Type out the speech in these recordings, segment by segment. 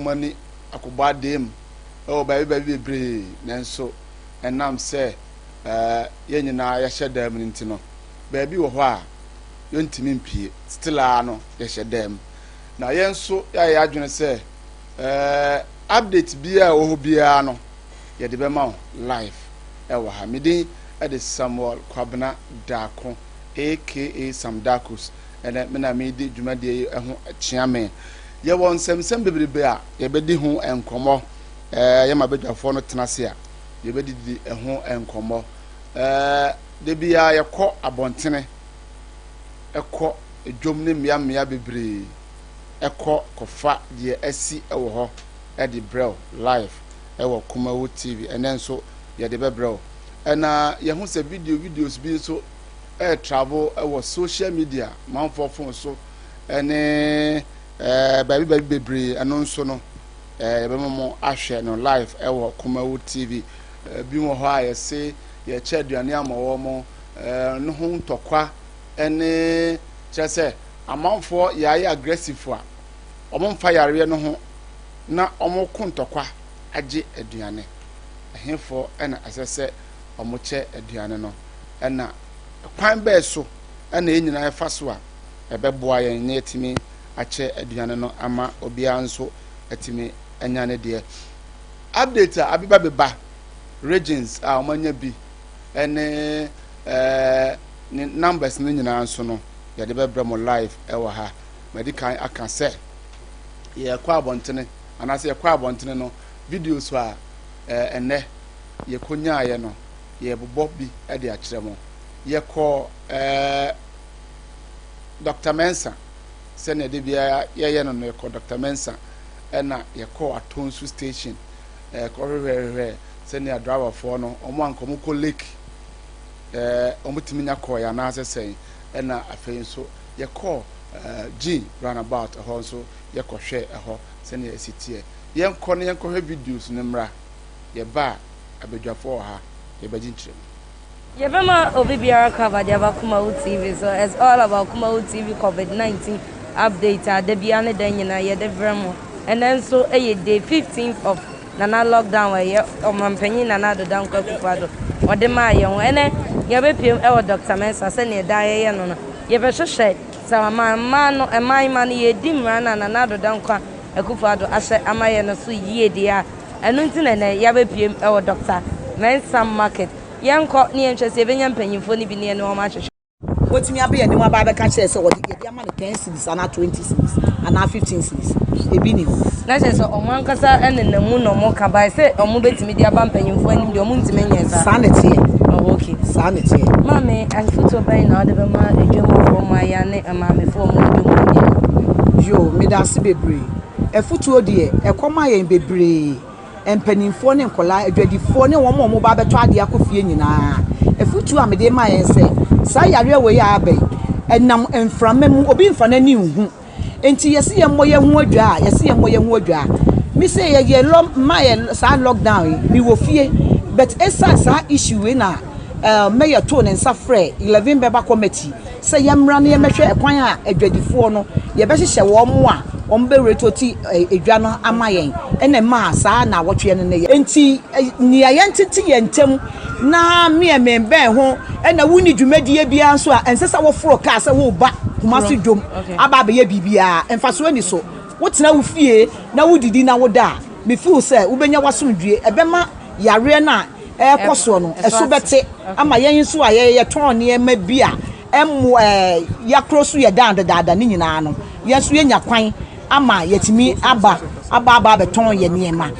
money akoba dem oh baby bebre nanso enam se ye nyina ya hyedam ntino baby wo ho a yontimi mpie still no ya hyedam na yenso ya adwene se update bia wo bia no ye de be ma live ewa ha midin e de Samuel Kwabena Dako aka Sam Dakos ene me na me di dwumade ho chiame ye won semsem bebrebe a ye bedi ho enkomo ye ma bedwafo no tenase a ye bedi di ho enkomo de bia ye kɔ abontene ekɔ edwom ne mmea bebre ekɔ kofa de asi ewo ho e di brew live ewo Kumawo TV ene nso ye de bebrel ena ye hu se videos bi so travel ewo social media man for phone so ene baby bebre eno nso no be mo ahwe no live ewo Kumawo TV bi mo ho a ye se ye che aduane amawo mo no ho ntokwa ene chese amanfo yayi aggressive a omo mfa yare no ho na omo kontokwa age aduane ehefo ena asese omo che aduane no ena kwan be so ena enyina efa so a ebeboa ye nya etimi ache aduane no ama obia nso etimi anya ne de update abiba beba regions a omanya bi ene ni numbers ni nyina nso no ya de bebra mo live ewa ha medical aka se ye kwa abontene anase ye kwa abontene no videos a ene ye konya ye no ye bobo bi e de akire mo ye ko Dr. Mensa se ne de bia ye no ye ko Dr. Mensa ena ye ko Atonsu station ko hwehwe se ne driver for no omo ankomo ko lake omo timinya ko ya na asesen ena afei so ye ko G roundabout ho so ye ko hwe ho se ne sitie ye nko ne ye ko hwe videos ne mra ye ba abedwafo ha ye bajintre ye bema obibiara cover the Kumawo TV, so it's all about Kumawo TV COVID-19 update the biane den nyina ye de vremo and then so day 15th of nana lockdown where ye omampanyin nana do dan Akufo Addo ode ma ye ho ene ye be piem e wo Dr. Mensa se ne da ye no no ye be hwehwe sa ma no e man ye di mra na nana do dan Akufo Addo ahye amaye no so yie dia enu nti ne ye be piem e wo Dr. Mensa market yanko ni enchese benya mpanyimfo ni bi ne no ma hwehwe wotimi abe ni wa ba be ka kire se wo de ama ne 10 cedis ana 20 cedis ana 15 cedis ebi ni na se omo ankasa enenamu no mo ka ba se omo betimi de aba mpanyimfo ni de omo ntime nyesa sanete oh okay sanete mame afuto ban na de be ma edwom fo ma ya ne mame fo mo edwom yo me da se bebre afuto de ekoma yen bebre empanimfo ne nkola adwadifo ne wo mo ba beto ade akofie nyina afutu a me de ma yen se sa yare we ya abai enam enframam obi mfa na ni hu enti yesi ye moye hu adwa yesi ye moye hu adwa mi se ye ma ye sa lockdown mi wo fie but esa sa issue we na mayor to ne nsa frɛ 11 beba committee se ye mra na ye mehwe ekwan a adwadifo no ye be hyehyɛ wo mo a ombe retoti edwa no amayen ene ma saa na wotwe ne ye enti ni ayentiti ye ntem na me ben ho ena wuni dwumadie bia nso a ensesa wo foro ka se wo ba Kumasi dwom aba be ye bibia emfaso ani so wotena wo fie na wodidi na woda me feel say wo benya wasomdue ebema yare na ekoso no eso bete ama yen so a ye ton ne ma bia emu yakroso ye dada ni nyina no yeso ye nya kwan ama yetimi aba beton ye niema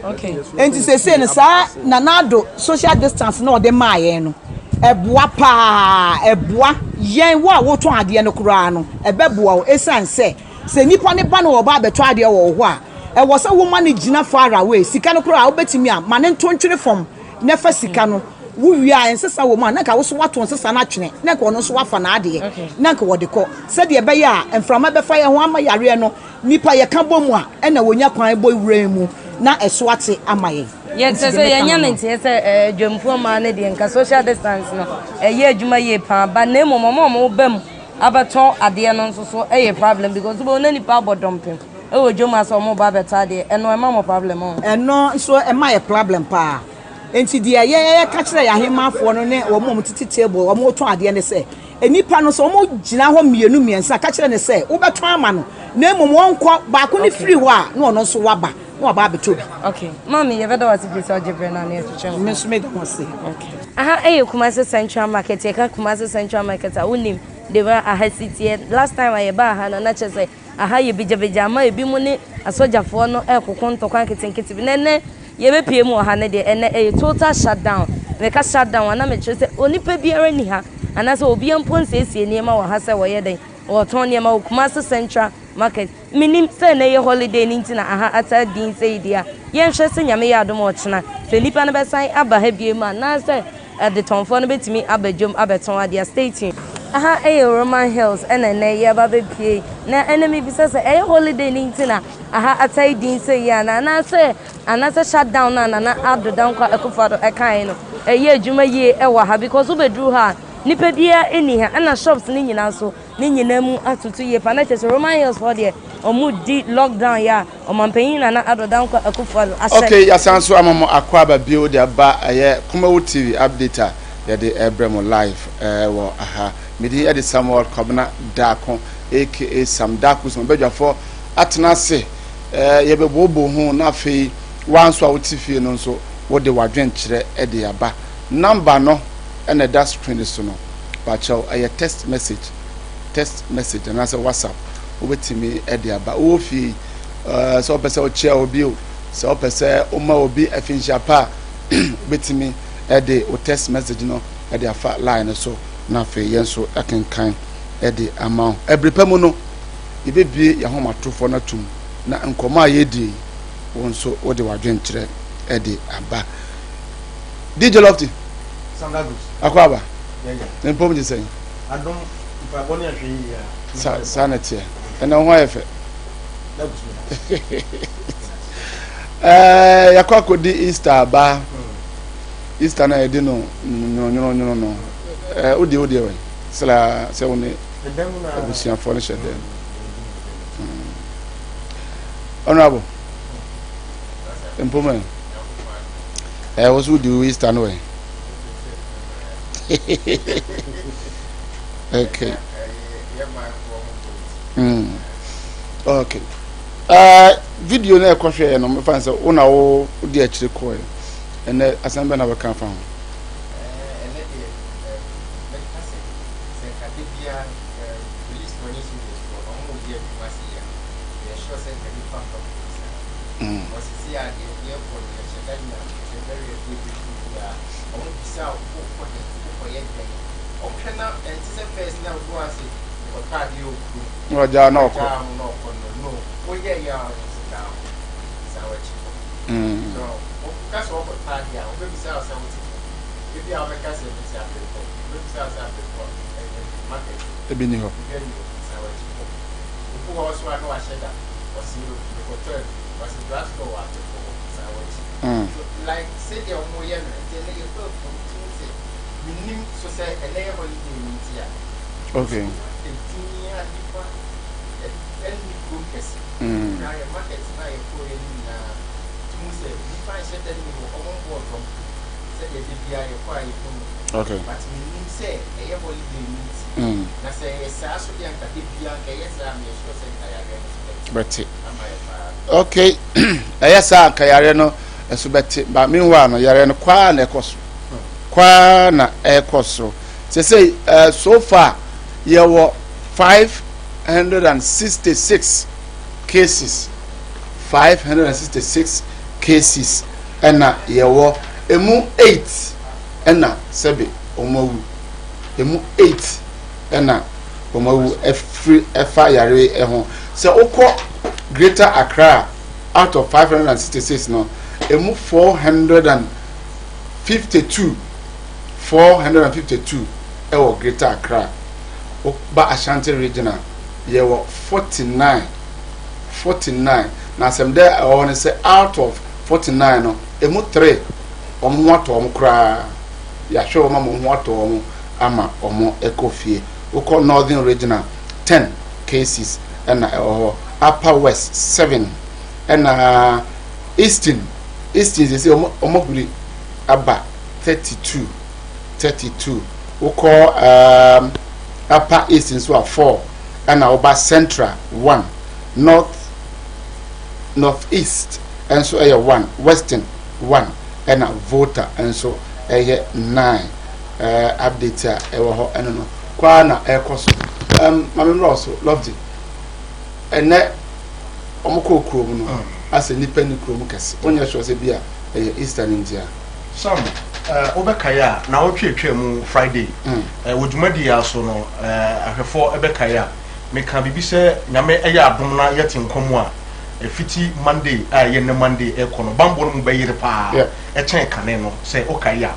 okay enti se ne sa nanado social distance na ode maaye no eboa pa eboa yen wo ton ade no kura no ebeboa o esanse se nipa ne ba no oba beton ade wo ho a e wo se wo ma ne gina far away sika no kura obetimi a ma ne ntontwere fom ne fa sika no wuwia ensesa wo ma na ka wo so wato ensesa na twene na ka ono so wafa na ade na ka wo de ko se de be ya enframa be fa ye ho ama yare no nipa ye ka bomu a na wonya kwan bo wura mu na eso ate amaye ye se ye nya nti se dwemfo ma na de nka social distance no ye adwuma ye pa ba na mo bam abaton ade no nso so problem because bo na nipa bodompem wo joma so mo ba beta de eno e ma mo problem on eno so e ma ye problem pa enti de ye ka kire ya hemafo no ne wo mo titi table wo mo tun ade ne se enipa no so mo gina ho mienu miensa ka kire ne se wo beto ama no na emom wonko ba ko ne free ho a na ono so waba na waba beto bi okay mami ye bedo wati place algebra na na etuche me so me da mo se okay aha Kumasi Central Market ye ka Kumasi Central Market a wonim de ba aha city last time I ba aha na che say aha ye bijabeja ma ebi mu ne asojafo no ekokonto kwa ketenkete bi nene ye be pie mu aha ne de ene total shutdown me ka shutdown na me che say onipa biara ni ha anase obi ampon sesie niema wo ha se wo ye den wo ton niema wo Kumasi Central Market minim say na ye holiday ni ntina aha ata din say dia ye nhwe se nyame ya adom ochena se nipa na be san aba ha bie ma na say the tonfo no betimi abadwom abeton adia state aha Roman Hills ene ye ba be pie na enemy bi say holiday ni ntina aha ata din say ya na say anase shutdown na Addo down kwa Akufo Addo ekan no ye adwuma ye wa ha because we bedru ha nipa bia eni ha na shops ni nyina so ni nyina mu atutu ye pa na chese Roman Hills for there omu di lockdown ya omampanyin na Addo down kwa Akufo Addo okay yasanso amamo akwaba bio de ba aye Kumawo TV update ya de ebremo live wo aha medi ede Samuel Kobna Dako aka Sam Dako so bedwafo atena se ye bebobo hu na afei wanso a wotifie no nso wo de wadwen kire ede aba number no ene that screen so no ba chaw aye text message and as a WhatsApp obetimi ede aba wo fi so pese o chia obi o so pese o ma obi afinhia pa betimi ede o text message no ede afa line so na fe yenso akenkan ede amount ebrepemu no ibebie ya homatofo na tum na nkoma yedi wonso ode wadwen kire ede aba DJ Lofty Sandagus akwaba yeah nempom je sen adom ifa boni ahwe ya sanity ena ho efe yakwa kodi Easter ba Easter na edi no no odi we sala se woni abusia for shede honorable employment was with the Easter no way okay okay video na ekwohwe no me fan say una wo di akire ko and asambe na beka fa Roja no ko no yeah ya sawachi no because of the party I will be sell something if you have a case of this after we sell market ebini ho sawachi who also know a sheda was you the hotel was the glass door after sawachi like say the omoye no tell you go to say minim so say a layer holiday in here okay okay okay ayasa kayare no esubeti ba meanwhile no yare no kwa na ekoso say so far there were 566 cases 566 cases ena yewo emu 8 ena sebe omawu emu 8 ena omawu efa yare ehon se okọ Greater Accra out of 566 no emu 452 ewo Greater Accra ba Ashanti regional yewo 49 na some there I want to say out of 49 no emu 3 omo ato omo kra ya show mama omo ato omo ama omo ekofie uko northern regional 10 cases and Upper West 7 and Eastern they say omoguri aba 32 we call Upper Eastern so 4 and Oba Central 1 Northeast and so 1 Western 1 and Voter and so 9 update I don't know kwana ekoso mama also loved it and na omoko krom no as a nipa ni krom kase onya sure say bia Eastern India some obekaya na otwetwa mu Friday wodumadi aso no ahwefo ebekaya meka bibi se nyame eya adom na yete nkomo a efiti Monday ye ne Monday ekono bambo no mu bayire pa echen kane no se okaya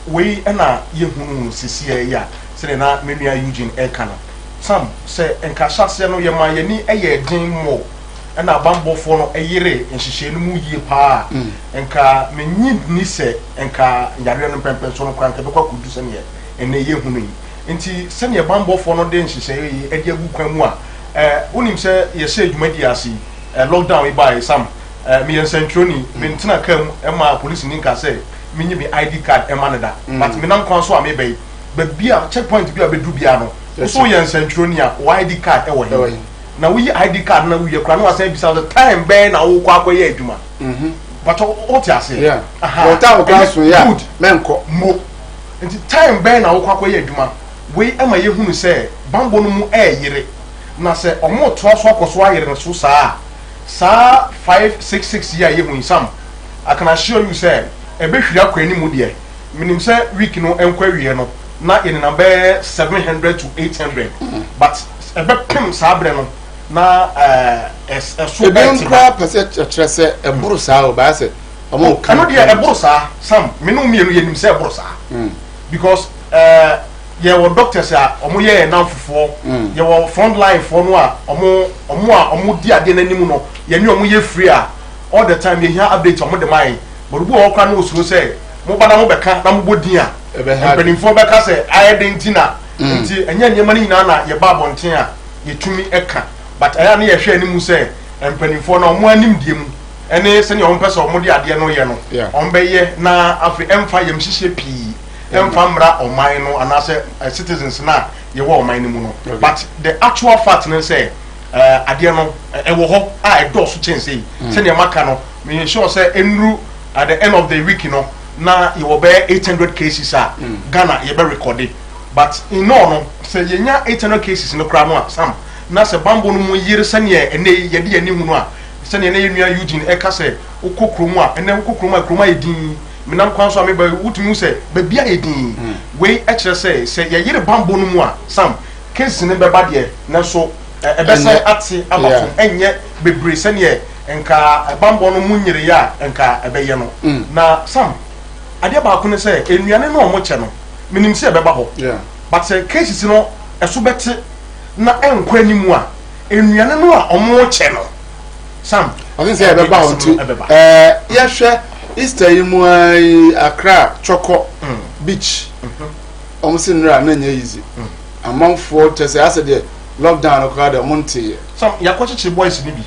we na yehunu sisi ya se na menua Eugene ekano sam se enka hyase no ye ma ye ni eye din mo na bambofo no eyire nhihye no mu yie pa enka menyi ni se enka nyare no pempen so no kwanka be kwa kudu se ne ene yehunu yi nti se ne bambofo no de nhihye yi ede agu kwan mu a unim se ye se adwumadi asi lockdown by sam me yensentroni mentina kam ema police ni nka se menyi be ID card emanada but me nam kwan so am be bia checkpoint bia be du bia no so yensentroni a ID card e wo he na we ID card na we kra no asan bisa the time be na wo kwa akoye adwuma but o ti ase o ta o kan so ya menko mo nti time be na wo kwa akoye adwuma we ema ye hunu se bambo no mu yire na se omo to so akoso ayire no so saa 566 year ye hu sam I can assure you say ebe hwiri akwani mu de minim say week no enkwa wie no na in number 700 to 800 but ebe pem saa bre no na so ebe nkra percent trese eburu saa o ba se omo kan no de eburu saa sam minum mienu yenim say eburu saa because ye wo doctors a omo ye na mfofo ye wo front line for no a omo di ade nanim no ye ni omo ye free a all the time ye hear update omo de mind but bu o kwa no osuro say mo bana mo beka na mo bodin a penimfo beka say identina nti enya nyema ni nyina na ye ba bonten a ye tumi eka but aya na ye hwe animu say penimfo na omo anim die mu ene se ne omo pese omo di ade no ye no omo be ye na afi emfa yem hihye pii emfamra oman no anase citizens na ye wo oman ni mu no but the actual fact no say ade no e wo ho a e do so chense se ne maka no me sure say enru at the end of the week no na ye wo be 800 cases Ghana ye be recorded but in no say ye nya 800 cases no kra no sam na se bambo no mu yire se ne ene ye de ani hu no a se ne ye nua Eugene e ka se ukokromu a ene ukokromu a kroma ye din minam kwan so ameba wutumi se ba bia edin we ekire se ye yire bambo no mu a sam case ne beba de na so ebese ati abafo enye bebre se ne enka bambo no mu nyire ya enka ebeye no na sam ade ba ko ne se enuane no omo che no minim se beba ho but se cases no eso bete na enkwa nimu a enuane no a omo che no sam I think say beba ho nti ye hwe Easter yimu Accra Choko Beach. Almost in na nya easy. Among for to say as the lockdown occurred on Monte. Some yakwachi boys ni bi.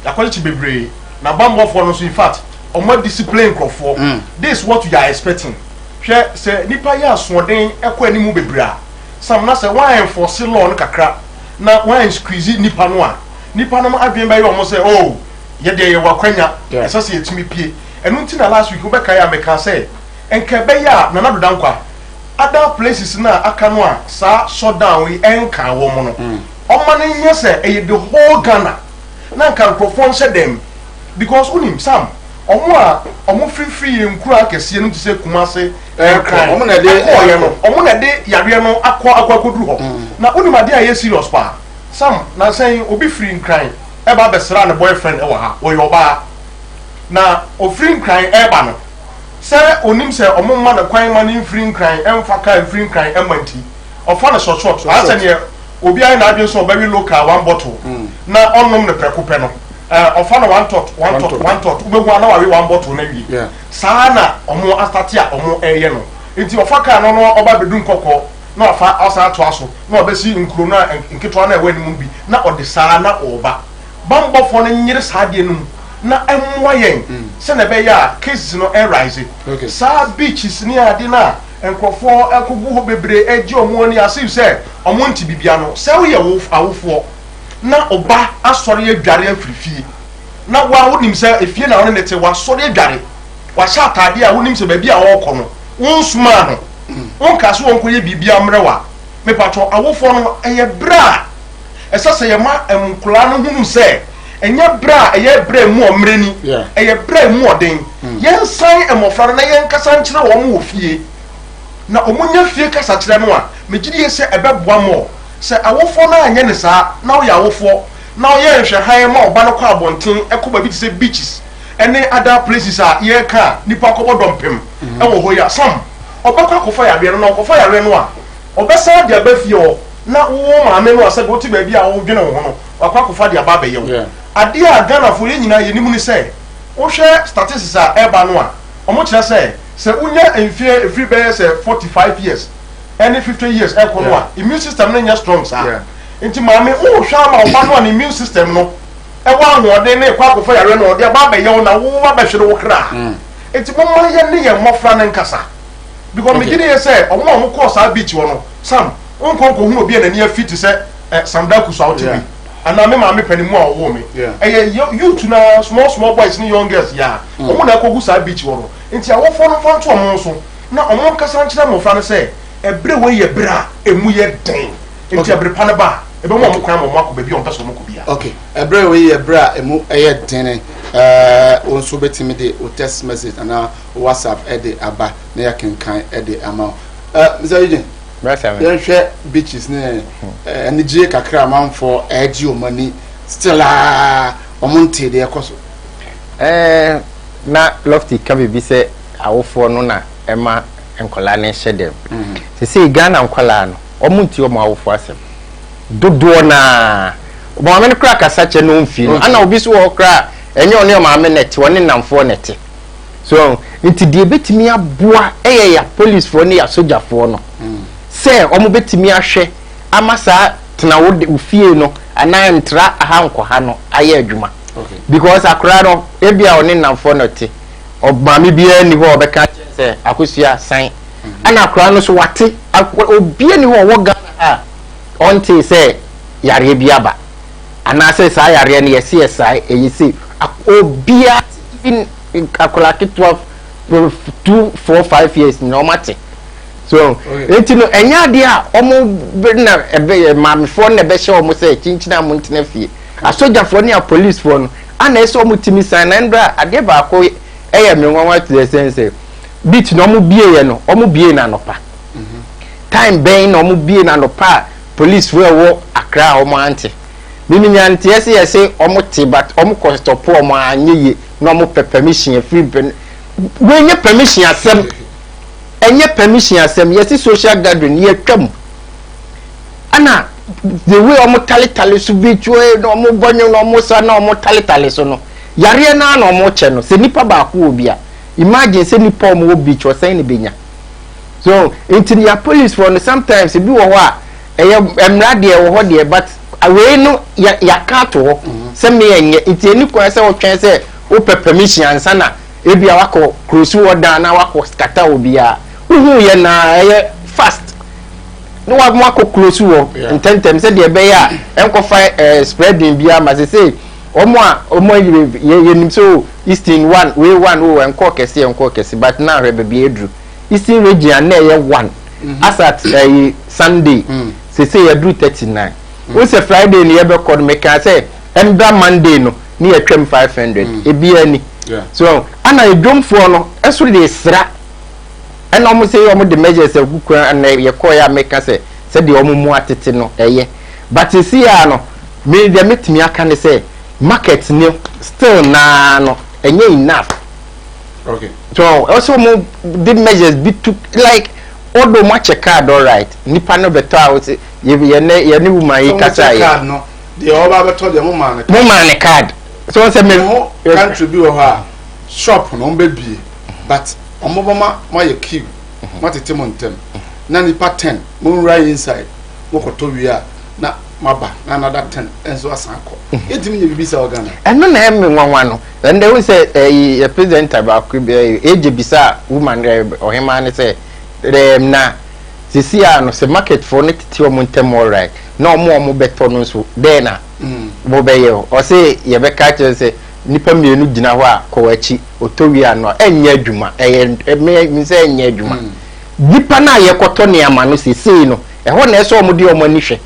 Yakwachi bebre. Na bambo for no so in fact, omo discipline crofo. This is what you are expecting. Hwe say nipa ya asoden ekwa animu bebre a. Some na say why enforce law no kakra. Na why squeeze nipa no a. Nipa no adwen ba ye omo say oh, ye de ye wakwanya. Esa say etimi pie. Enu nti na last week obeka ya meka say enka be ya na nadoda nkwa other places na aka no a sa shutdown we enka wo mo no omo na nya say e the whole Ghana na nka microphone say them because unim sam omo free nkura akese no ti say Kumase omo na de yare no akwaduru ho na unim ade a ye serious pa sam na say obi free nkran e ba besra ne boyfriend e wa ha wo yoba na ofrin kran eba no se onim se omomma na kwan ma ne frin kran emfa ka frin kran emanti ofa na short asa ne obi ai na adwen so very local one bottle na onnom ne prekupe no ofa na one tot ubehu na wa one bottle na wi saa na omo astati a omo eye no enti ofa ka no oba bedun kokko na afa asa to aso na obesi nkuro na nketwa na ewe nimu bi na ode saa na oba bambofo no nyire saa de no na emwa yen se na be ya cases no arise saa beaches ni ade na enkrofo ekogu ho bebre eji omo ni ase se omo nti bibia no se wo ye awofo na oba asori adware afirifie na wa wonim se efie na won nete wa asori adware wa sha atade a wonim se ba bia wo kɔ no won suma ho won ka so won koye bibia mrewa me patro awofo no eye bra esase ye ma emkula no hunu se enye bra eye bra mu omreni eye bra mu oden yen san emofra na yen kasa nkyere wo mo ofie na omunya fie kasa kyere no a megidi ye se ebeboa mo se awofo na anye ne saa na wo ya awofo na wo ye hwe han ma oba no kwa abonten ekoba bi ti se beaches ene other places a ye ka nipa kobodompem ewo ho ya sam obakwa Akufo Addo no Akufo Addo no a obesa de abafie o na wo maame no ase go ti ba bi a wo dwene wo no wakwa Akufo Addo aba be ye ade a Ghana fo ye nyina ye nimu ni se wo hwe statistics a eba no a omo kire se unya enfie every be se 45 years any 50 years e ko no a immune system no nya strong sa enti maame wo hwe ama oba no an immune system no e wa hoode ne kwa Akufo Addo no de aba be ye na wo ba be hwere wo kra enti mo mo ye ne ye mofra ne nkasa because me gidi say omo course a beach wono sam onko hu obi na ne afiti say sandaku so out me ana me ma me panimu a wo me youth na small boys ni young girls ya omo na kogu sa beach wono nti awofo no fa nto omo so na omo kasa nkyere mo fa no say ebre we ye bra emu ye den nti ebre pa na ba ebe mo mo kwan mo akoba bi on peso mo ko bia okay ebre we ye bra emu ye den onso betimi de o text message ana WhatsApp ede aba na ya kenkan ede ama Mr. Eugene ya hwe beaches ne enije kakra manfo eji omani still omonte de ekoso na lofty ka bibi se awofo no na ema enkola ne hyedem se Ghana enkola no omonti omo awofo asem dodo na mo amene kra kasa che no mfi no ana obi so wo kra enye oni o maame neti woni namfo neti so nti die betimi aboa ya police fo ne ya soldier fo no se omo betimi ahwe amasa tena wo fie no ana ntra ahanko ha no aye adwuma because akra no ebia oni namfo neti o maame bia ni ho obeka se akosua san ana akra no so wate obi ni ho wo Ghana ha onti se yare bia ba ana se sa yare ne yesi esai eyisi obia even akola ke 2 4 5 years no mate so etino enya de a omo na ebe mamfo na be hye omo se chinchina mo ntena fie asoja fo ne a police fo no ana eso omo timi san na ndra ade ba ko eye menwanwa to the sense bit no omo bie ye no omo bie na nopa time ben no omo bie na nopa police wo Accra omo ante mimi nyanti yesi omo tibat omo stop omo anyeye no omo permission free we nye permission asem enye permission asem yesi social gathering ye twam ana the way omo talitali so bichwe no omo bonyo no omo sa na omo talitali so no yare na na omo che no se nipa ba ko obi a imagine se nipa omo obi cho say ne benya so into ya police for no sometimes bi wo ho a eye emra de wo ho de but away no ya kato se me enye iti eni kwa se wo twen se o permission ansa na ebia wako cross order na wako scatter obia uhu ye na fast no wa mo wako cross wo intentem se de be ya enkofa spreading bia ma se say omo ye nim so eastern one way one o enko kese but now rebe be edru eastern region na ye one as at Sunday se say ye do 39 we say Friday ni ye be call me can say enda Monday no ni ye twem 500 ebia ni so ana edwomfo no eso de sra ena omo say omo de measures agukura na ye call ya make say de omo mu atete no eye but see ya no me de metimi aka ne say market ni still na no enye enough okay so also mo the measures be took like odo ma check card all right nipa no beto out ye ne woman yi kasa ye card no de oba beto de mo man card so say me country bi wo ha shop no be bie but omoboma ma ye queue ma tete mo ntem na nipa 10 mo right inside mo koto wi a na maba na another 10 enso asan akọ etimi nye bibisa organa eno na em nwanwa no and they say a president about age bisa woman ohima ne say na sisia no se market for ne titi o montem all right na omo beto no so dey na bo be ye o say ye be ka che say nipa mienu gina ho a kowachi otowi ano enya adwuma me say enya adwuma nipa na ye koto ne ama no sisi no ho na eso omo de omo ani hwe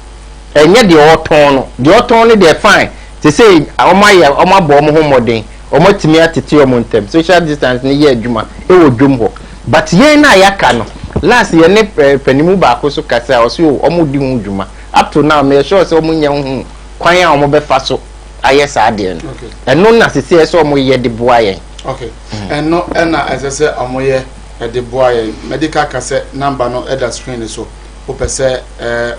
enye de oton no de fine to say omo abo omo ho modern omo timi atete omo ntem social distance ne ye adwuma e wo dwom ho but ye na yaka no last ye ne panimu ba ko so kasa o so omo di hu dwuma up to now me sure say omo nya hu kwan a omo be fa so ayesa ade no eno na sisi so omo ye de boa yen okay eno na asese omo ye de boa yen medical kase number no e da screen so o pese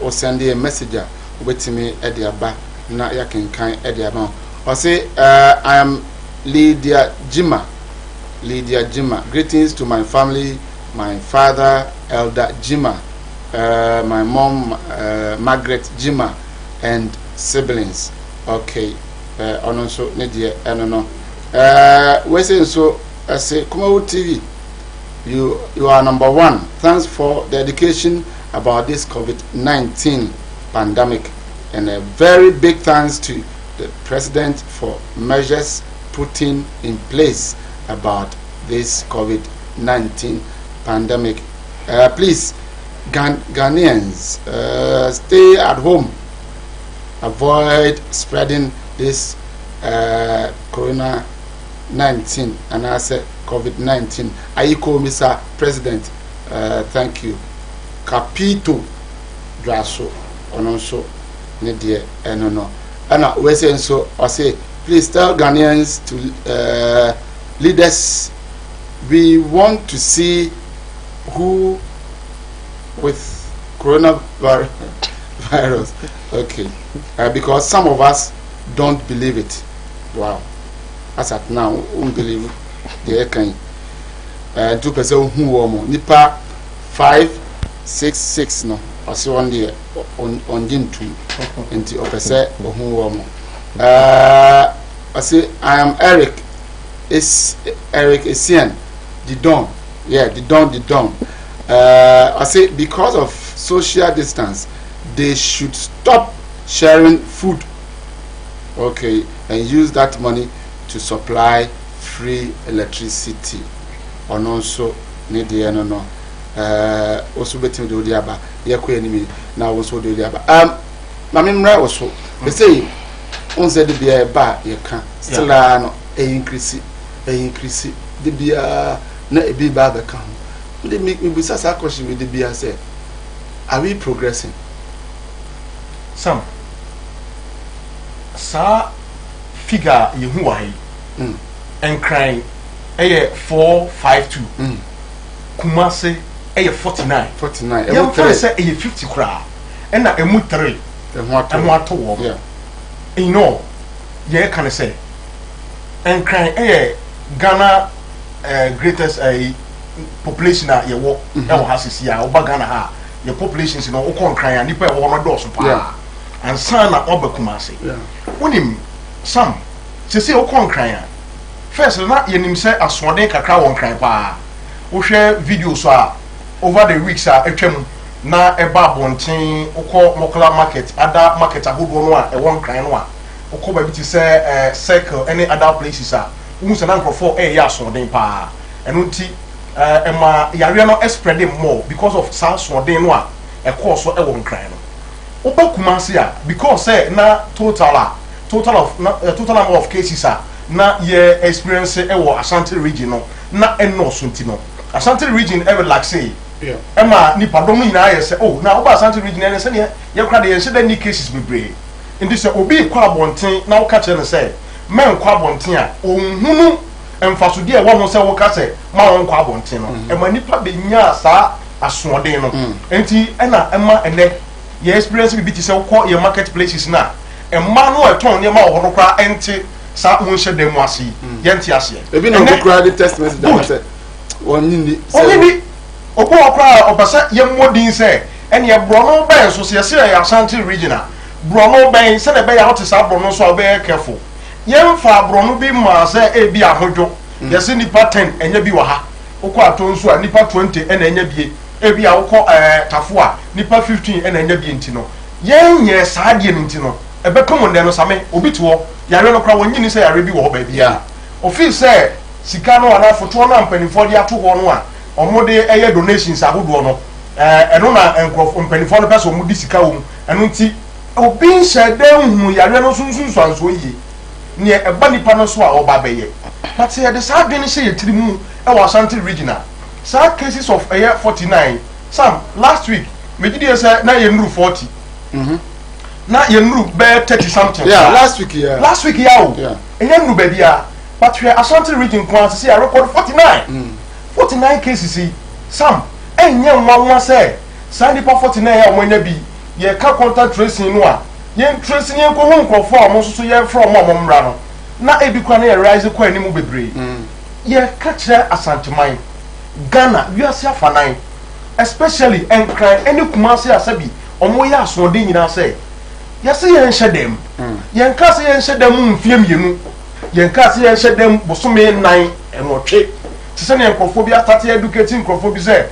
o send a message obetimi e de aba na yakenkan e de aba o say I am Lydia Jima. Greetings to my family, my father Elder Jima, my mom Margaret Jima, and siblings. Okay, also Nidia no. We say so. I say Kumawu TV. You are number one. Thanks for the education about this COVID-19 pandemic, and a very big thanks to the president for measures putting in place about this COVID-19 pandemic. Please, Ghanaians, stay at home. Avoid spreading this corona-19 and I said COVID-19. Aiko, Mr. President, thank you. Capito Draso, Ononso, Nedie, no. And we say so, I say, please tell Ghanaians to leaders, we want to see who with coronavirus. Okay, because some of us don't believe it. Wow, as at now, we believe the can. 2% who woman nipa 566 no. I see one day on June 2 into opposite who woman. I say I am Eric. It's Eric Essien. The Don. Yeah, the Don. I say because of social distance, they should stop sharing food. Okay, and use that money to supply free electricity. And also need the no. Also betting the Odiaba. Yakwe enemy now also the Odiaba. Mamimra also. They say on said the beer bar you can still no increase the beer na a be bad account. They make me with such a question with the beer say, are we progressing? Some sa figure you who are and crying 452 Kumase 49 you can say 50 cra and na emu 3 and what to walk you know yeah can I say and crying Ghana greatest population that you walk has here over Ghana ha your population is no okon crying and people want to do so and son na Kumase when him some say okon crying first na yenim say aswode kakra won crying pa wo hwe video so a over the weeks a etwam na eba bonten ukọ Mokola market other market ahodo no a e won crying no a ukọ ba bi ti say circle any other places a wo se na nkrofo ya aswode pa eno nti ema yare no spreading more because of aswode no a e course so e won crying no oba Kumase a because say na total number of cases a na ye experience e wo Ashanti region no na eno so nti no Ashanti region e like say Emma ni pardon me na say oh na oba Ashanti region e say ye kra de ye say any cases be brave ndi say obi kwa bonten na wo ka kire ne say men kwa bonten a onhunu emfasode e wo ho say wo ka say ma won kwa bonten no ema nipa be nya sa asode no enti na ema ene ye experience bi ti say wo ye marketplaces na ema no eton ne ma wo no kra enti sa won hye dem ase ye enti ase ebi no go kra the test message that say only obo okra obasa yemmodin say ene ye brono ben so se yesi ya Ashanti regional brono ben se na be ya hote sa brono so be careful yemfa brono bi ma se e bi ahodwo yesi nipa 10 enye bi wa ha okọ atonso a nipa 20 ena enye bi e bi a okọ tafo a nipa 15 ena enye bi ntino yenye saade ntino ebe komo ne no same obi to yare no kra wonyi ni se yare bi wo ba bi a ofi se sika no ana foto na mpanifo de ato ho no a omode eye donations ahodo no eno na enkrof mpanifo no pese omudi sika wo eno nti obi nhyedam hu yare no sunsunso anso yi ne eba nipa no so a oba beye but ye de saade ni se yetirimu e wa Ashanti regional sa cases of 49 some last week megidi say na ye nuru 40 na ye nuru be 30 something last week yeah enye nuru be bia but we Ashanti region kwans say I record 49 cases some enye nwanwa say sa nipa 49 ya omanya bi ye ka contact tracing no a ye tracing ye ko hu nkofo a mo so ye from mo mra no na ebi kwa na ye rise kwa animu bebre ye ka kire Asanteman Ghana we are fanan especially enkran any Kumasi asabi omo ya asode nyina say yesi ye nhedem ye nka se ye nhedem mfie mienu ye nka se ye nhedem bosome nan enwotwe tise ne nkofo bi start educating nkofo bi say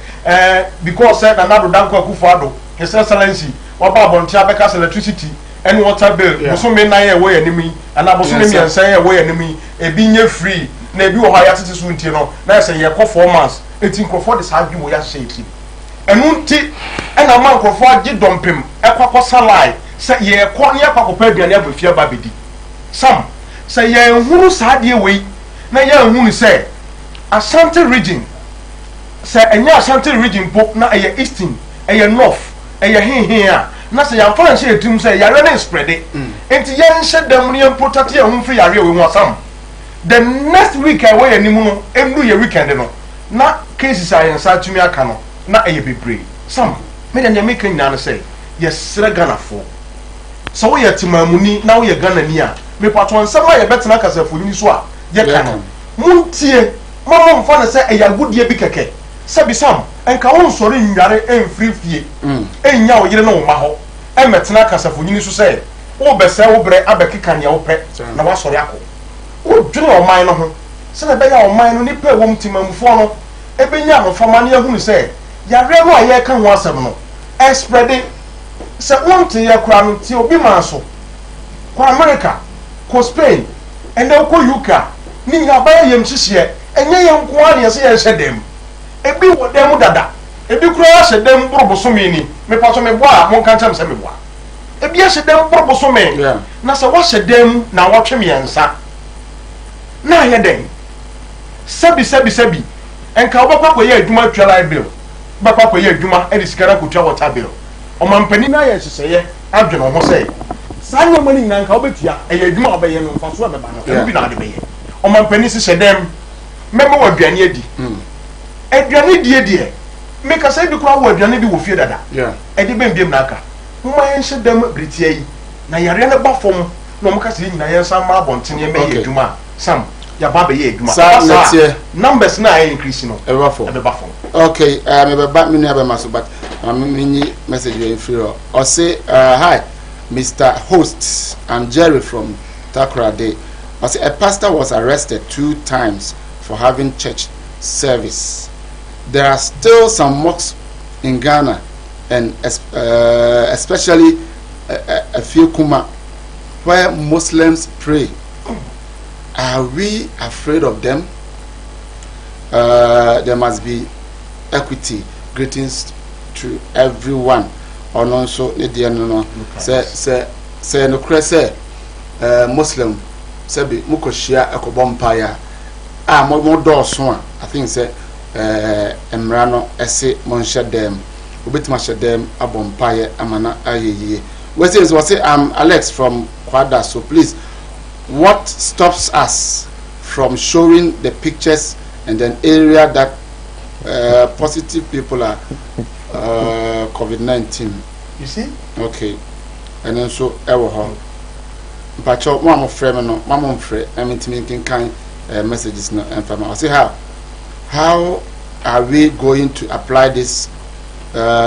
because say na nado danko Akufo Addo his excellency oba abonti abeka electricity and water bill bosome nan ye wo ye nimi ana bosome mi ensan ye wo ye nimi ebi nye free na ebi wo ha ya tete so ntie no na say ye ko 4 months eti nkofo de sa dwi wo ya shake enu nti ena man nkofo agi dompem ekwakọ salai se ye ko ne akwakopa aduane abafia ba bedi sam se ye hunu saade wei na ye hunu se Ashanti region se enya Ashanti region pop na eye eastern eye north eye hinhin a na se ya fa nse etim se yare na spread enti ye nse dam ne protect ye hu free yare we hu asam the next week I wey animu no enu ye weekend no na cases ayensa tumi aka no na eye bebre sam me de make nyina no say yes Ghana for so we yatimamuni na we Ghana ni a me pato nsem a ye betena kasafo ni so a ye ka no muntie mama mfa na say eya gudie bi keke sabi sam enka won sori nware enfrifie enya wo yire na wo ma ho e metena kasafo ni so say wo bese wo bre abekeka ne wo pe na wa sori akọ wo dwene o man no ho se na be ya o man no ni pe wo mtimamfo no ebenya no fama ne ehunu say yare no aye ka ho asem no spreading se wonte ye kura no ti obi man so ko America ko Spain ende ko UK ni nya ba ye mhihye enye ye nko a ne se ye hyedem ebi wo dem dada ebi kura hyedem borobosome ni me pato me boa mo kan tam se me boa ebi hyedem borobosome na se wo hyedem na wo twem yensa na ye den sebi enka obakwa ko ye adwuma twala bill bakwa ko ye adwuma e disikara ko twa water bill omampani na ye hyehyeye adwene ho sei saa nyoma ni nyina nka obetua eye adwuma obeye no mfaso abeba no bi na ade beye omampani se hyedem memo waduane adi aduane die me ka sai bi kura wo aduane bi wo fie dada e de bembiem na aka mma ye hyedem britia yi na yare na ba fom na omka se nyina ye san ma abontene me ye adwuma sam ya ba be ye adwuma sa numbers na ay increase no e ba fom okay me be ba me no be maso but me message you free or say hi Mr. Host, I'm Jerry from Takoradi. I say a pastor was arrested 2 times for having church service. There are still some mosques in Ghana, and especially a few Kuma, where Muslims pray. Are we afraid of them? There must be equity. Greetings to everyone. Or no, so no say no crese Muslim say mukoshia ekobompaya mo do so I think say emra no ese monhye dem obetima hye dem abompaye amana ayeye we say I'm Alex from Kwada, so please, what stops us from showing the pictures and an area that positive people are COVID-19? You see? Okay. And then so ever home. But your mom friend no, mom friend. I mean to me can kind messages no and family. I say how are we going to apply this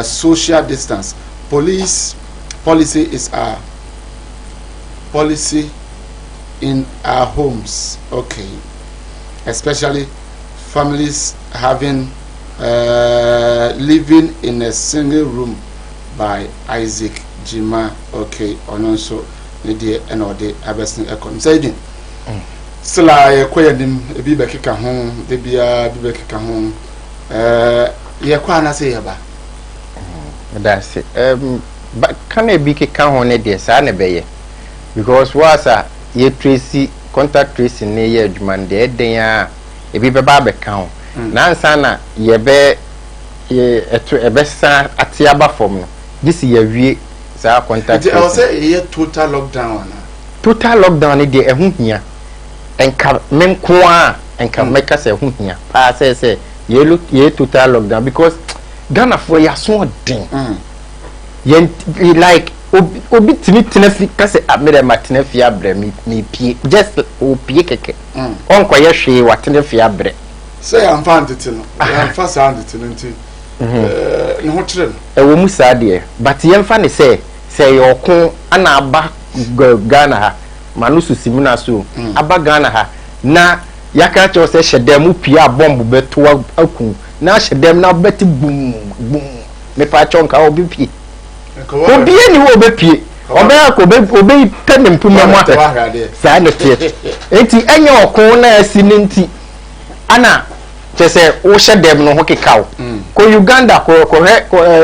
social distance? Policy is our policy in our homes. Okay, especially families having living in a single room by Isaac Jima. Okay, also the and or the Abesin Econ saying still I acquired him a bibeka home, the beer bibeka home. Yakwana say about that's it. But can I be on a dear son because was a ye tracy contact tracing near Juman de Dea a bibba barber count. Nansana ye be a best son at Tiaba form. This year we sa contact. I will say a total lockdown. Total lockdown a day a here and come men qua and can make us a here. Pa say ye look ye total lockdown because Ghana for your small thing. Yen like obi timi tenafi kase amere matenafi abre me pie just o pie keke onko ye hwe watenafi abre say am fan it no am fa sound it no nti ne ho kire e wo mu sa de but yen fa ne say ye okon ana aba Ghana ha manu susimuna so aba Ghana ha na yaka cho say hyedam pie abomb beto akun na hyedam na beti bum bum me pa chonka obi pie obi eni wo bepie oba ko obe tanem pumamwa sa no tie enti enye okon na asi nti ana chese wo hyedem no ho kekaw ko Uganda ko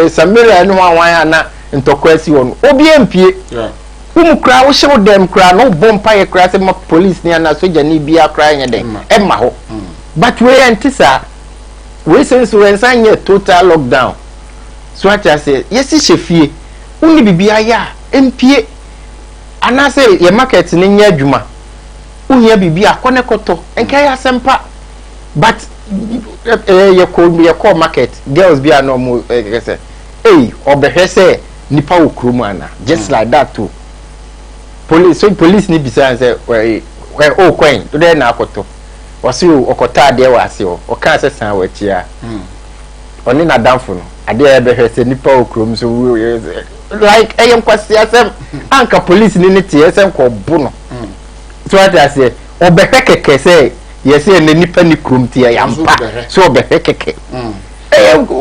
Samaria no wanwan ana ntokwa asi won obi empie kra wo hyew dem kra no bompa ye kra se ma police ni ana soja ni bia kra nye dem emma ho but we antisa we sense we nsanye total lockdown so acha say yesi chefie uni bibia ya empie anase ye market ni nya adwuma uhia bibia konekoto enka ya sempa but ye call market girls bia no mo say obehese nipa okromu ana just like that too police ni bisa say we o kwen to dey na akoto wasi okota de wasi o ka say san wachia oni na danfo no ade ebehese nipa okromu so like ayem kwasi asem anka police ni tie asem ko bu no so what I say obehekeke say yes na nipa ni krom tie yampa so obehekeke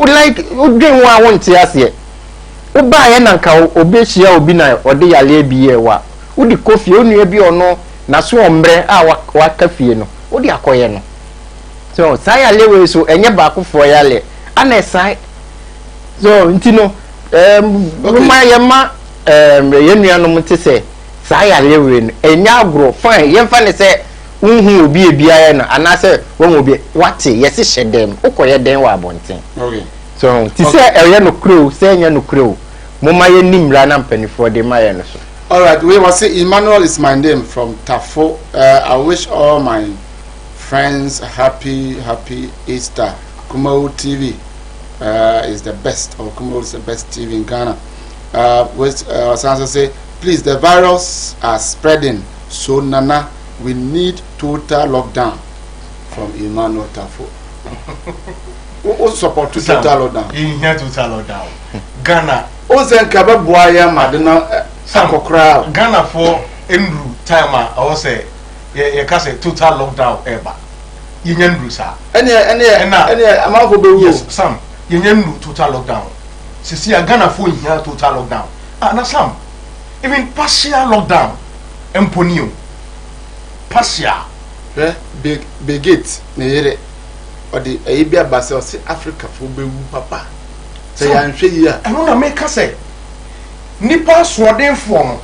like udwen wa won tie ase uba ye nanka obehia obi na ode yale biye wa udi kofi onu bi ono na so ombre a wa kafie no udi akoye no so sai yale we so enye ba akufo yale ana sai so ntino yema yenua no mte se saa ya lewe no enya agro fine yemfa ne se unhu obi ebia no anase won obi wate yesi hyedem ukoye den wa abonten okay so ti se eye no kro se enya no kro moma ye nimra na mpanifo de maye no so. All right, we will say Emmanuel is my name from Tafo. I wish all my friends happy Easter. Kumau TV is the best, or Kumau is the best TV in Ghana. Sansa say, please, the virus are spreading, so Nana, we need total lockdown from Emmanuel Tafo. Who support total lockdown? In here total lockdown. Ghana. Ozen kaba buaya madina sakokra. Ghana for Andrew time I was say ye can say total lockdown ever. Yenyendu sa. Any amafo be wo. Yes, Sam. Yenyendu total lockdown. Sisi Ghana for in here total lockdown. Na Sam. Even partial lockdown emponio. Partial. Big it ne yere. Odi ebia base o se Africa for be wu papa. Say anhwe yi a. Eno na make say nipa soden fo no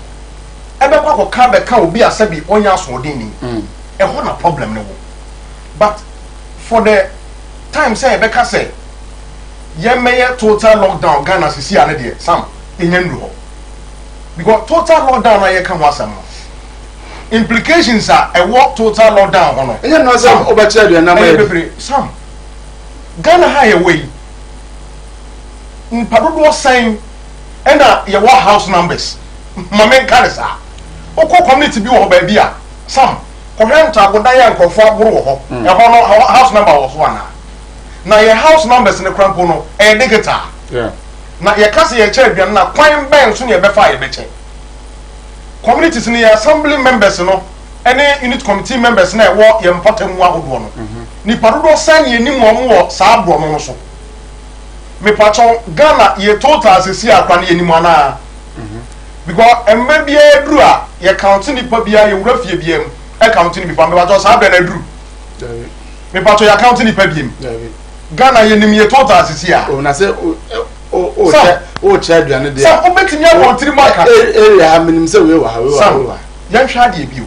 ebe kwa ka be ka obi asabi onya soden ni e ho na problem ne wo but for the time say ebe ka say ye meye total lockdown Ghana sisi ane de Sam enye ndu ho because total lockdown na ye ka ho asam implications are a what total lockdown ho no enye no Sam obachi adu na ma Sam Ghana ha ye way mpadodo sign ena ye wa house numbers mamen karisa oko community bi wo ba bia Sam ko hwenta agoda ya nkofo aboro wo ho e ho no house number wo so ana na your house numbers ne krampo no digital na ye kase ye che aduan na kwan ben so ne ye befa ye beche communities ne assembly members no ene unit committee members na wo ye mpatam wa hodo no ni padodo san ye ni mo wo saa abro no so me pacho Ghana ye total sesi akwa ne ye ni mo na because embe bia duru a ye count ni pa bia ye wura fie bia mu e count ni bi pa me pacho saa be na duru me pacho ya count ni pa bia mu Ghana ye nim ye total sesi a o na se o che aduane de sa o betimi a kontiri marka area minim se we wa yan hwa de bio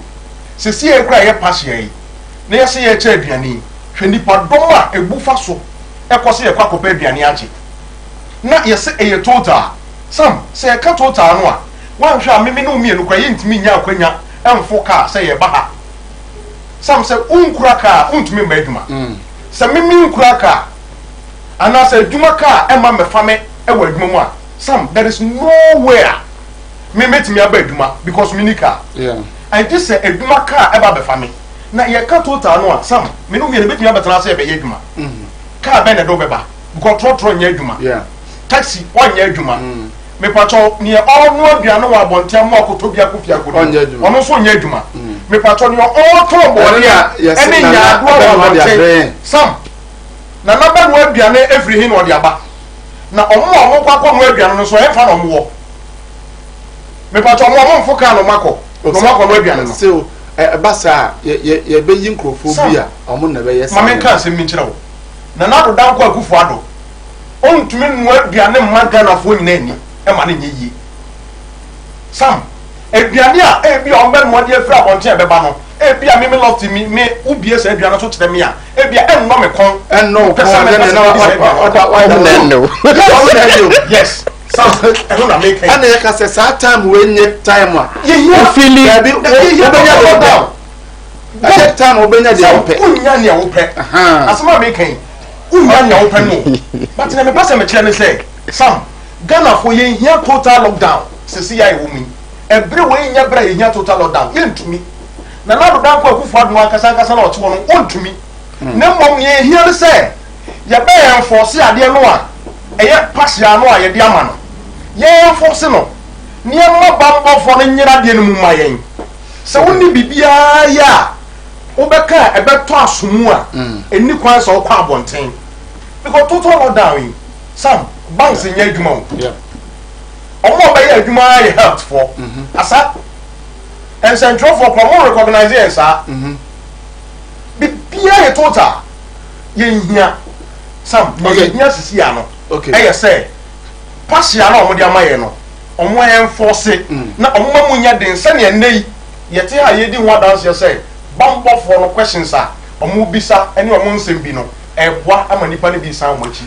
sesi e kra ye pass ye na ye se ye che aduane hwe nipa dom a ebufa so e kose ye kwakopa aduane age na ye se ye total sam se ye ka total no a wan hwa meme no mie no kra ye ntimi nya akwanya emfo ka se ye ba ha sam se unkura ka untumi ma aduma se meme unkura ka ana se aduma ka ema mefame e wa aduma mu a sam there is nowhere me metimi aba aduma because me nika and this say aduma ka eba be fame na ye ka total no a sam me no me betimi aba tana say be ye aduma ka be na do beba because trotro nya aduma taxi on nya aduma me pacho ni onu aduane wa bontia mo akoto bia kofia kodo ono so nya aduma me pacho ni o to bori a ene nya do wa bontia sam na naba no aduane every hin odi aba na omo kwakọ no aduane no so e fa no mo me pacho mo mfo ka no mako no mako no aduane no so basa ye be yin krofo bia omo na be yes mama kan se mi kire wo na do dan ko Akufo Addo ontumi no aduane maga na fo nyina ni e ma ne nyi sam aduane a e bia ombe no de afra bonte e be ba no e bia me love me ubie se aduane so kire me a e bia enno me kon enno kon no yes sam I don't make it and you can say that time when you time you feeling that time obenya de ope unya ne ope asema make it unya ne ope no but na me pass me kire me say sam Ghana for ye here total lockdown sisi ya ewomi every way nya bra ye here total lockdown ye ntumi na do dan ko Akufo Addo akasa na oche wono ontumi na mom ye here say ye be enforce ade no a eye pass ya no a ye de ama no ye enforce no ne ma bambo fo no nyira de no mu ma yen se woni bibia ya obeka ebeto asomu a eni kwan so kwa abonten because total lockdown sam banks nya adwuma omo be ya adwuma ye health for asa and central for promo recognize yes bibia ye total ye hia sam ye hia sisi ya no e say pass ya na omo de amaye no omo enforce na omo mu nya den se ne nei ye te ha ye di ho dance ye say bambo for no questions a omo bisa ene omo nsem bi no ebwa ama nipa ne bi san mo chi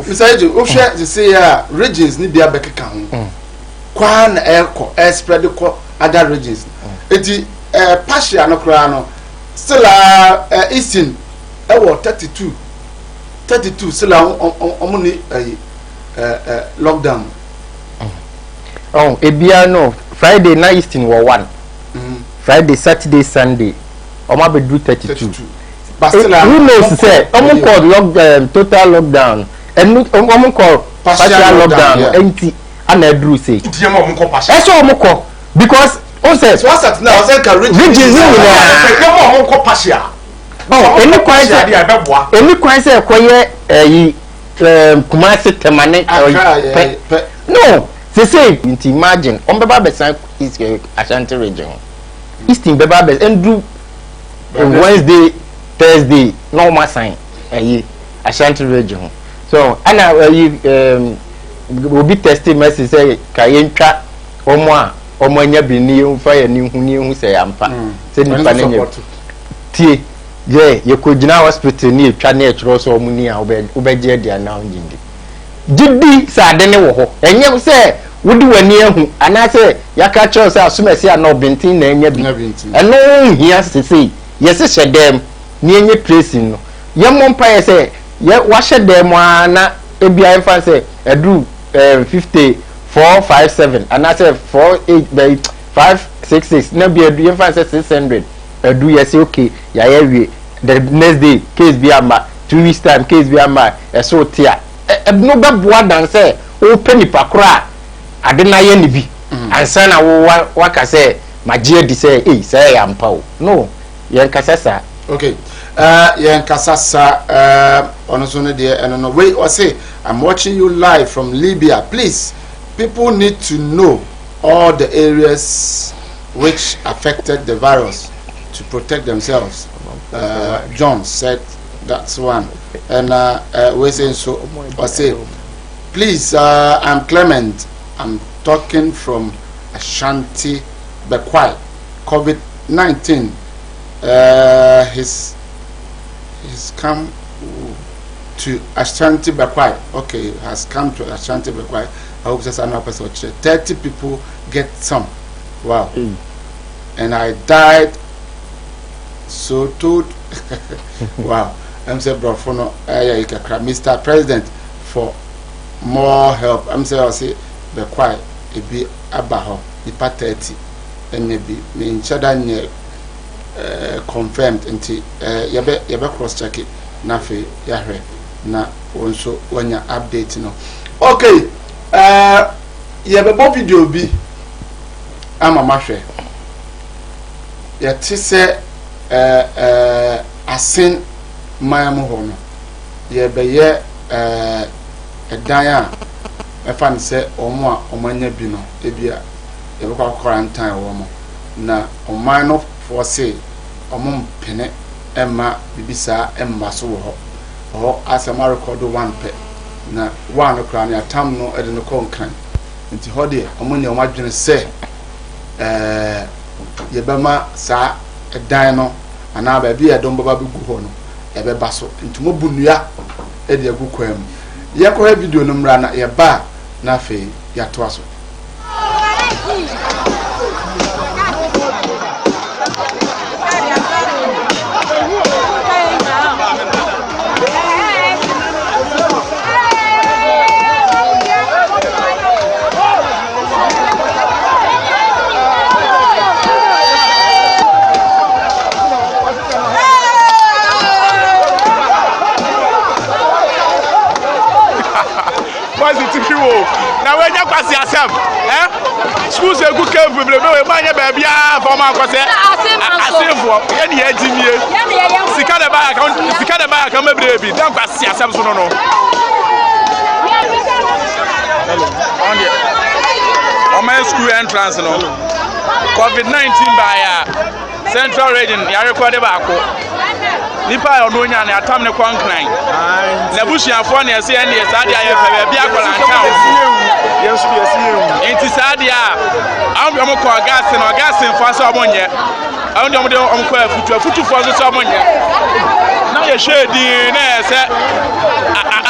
misaje o hwe se say ya regions ni bia bekeka ho kwa na spread ko other regions eti partial no kra no still eastern e wo 32 still omo ni lockdown ebia no Friday na eastern wo 1 Friday Saturday Sunday omo be do 32 but still who knows say omo call total lockdown and omo call partial lockdown enti ana dru say tie mo omo call partial eso omo call because on say so asat now say ka regions ni na omo call partial any kwan say dia beboa any kwan say koye yi Kumasi temane no say nti imagine on beba besan is Ashanti region eastern beba be endru Wednesday Thursday normal sign Ashanti region so ana obi testing message say kayentwa omo anya bi ni mfa ya ni hu say ampa say nipa na nya tie ye ko gina hospital ni etwa na etro so omu ni a obegye dia na ngindi gidi sa de ne wo ho enye say wodi wani ahu ana say yaka cho say asumesi a na obintin na enya bi eno hia sese yesi hyedem ni enye tracing no ye mompa ye say ye wa hyedem ana ebia enfa say edu 5457 ana say 48 566 na bi edu enfa say 600 edu ye say okay ya ye wie the next day case be amba 2 weeks time case bi ama eso tia no be boa dan say o penipa kora ade na ye ne bi ansa na wo waka say magie di say say ya mpa o no yen kasasa okay yen kasasa ono so ne de eno no wait or say I'm watching you live from Libya. Please, people need to know all the areas which affected the virus to protect themselves. John said that's one. And we say so. I say, please, I'm Clement. I'm talking from Ashanti Bekwai. COVID-19. He's come to Ashanti Bekwai. Okay, has come to Ashanti Bekwai. I hope that's another person. 30 people get some. Wow. And I died. So told. Wow. I'm saying, bro, for no, Mr. President, for more help. I'm saying, I say, Bekwai, it be about the 30, and maybe me in Chadanye confirmed until you cross check it. Nafe Yahre. Na also when you update no okay ye be bo video bi ama mahwe ye ti se asen mayam ho no ye be ye edan a e fa ne se omo a omanya bi no e bia ye be kwa quarantine wo mo na oman no for say omo mpene emma bibisa emma so wo ho asema record one pe na one kra na atam no e de no konkan nti ho de omunya o madwene se ye bema sa edan no ana ba bi edom baba bi gu ho no e be ba so nti mo bunua e de agu kwam ye ko ha video no mra na ye ba na fe ya to aso na we nya kwasi asem schools egu camp bebre we ma nya ba bia for ma kwase asemfo ye ne agimie sika de ba account bebre bi dan kwasi asem so no on my school entrance no COVID-19 by Central Region ya record ba ko nipa ono nya na atam ne kwankran na busuafo na ese ene sadia ye fa bia kwalanka yesu yesu enti sadia am yo mko gas na gas mfa so omonye am de omde omko afutu fo so omonye na ye shedi na ese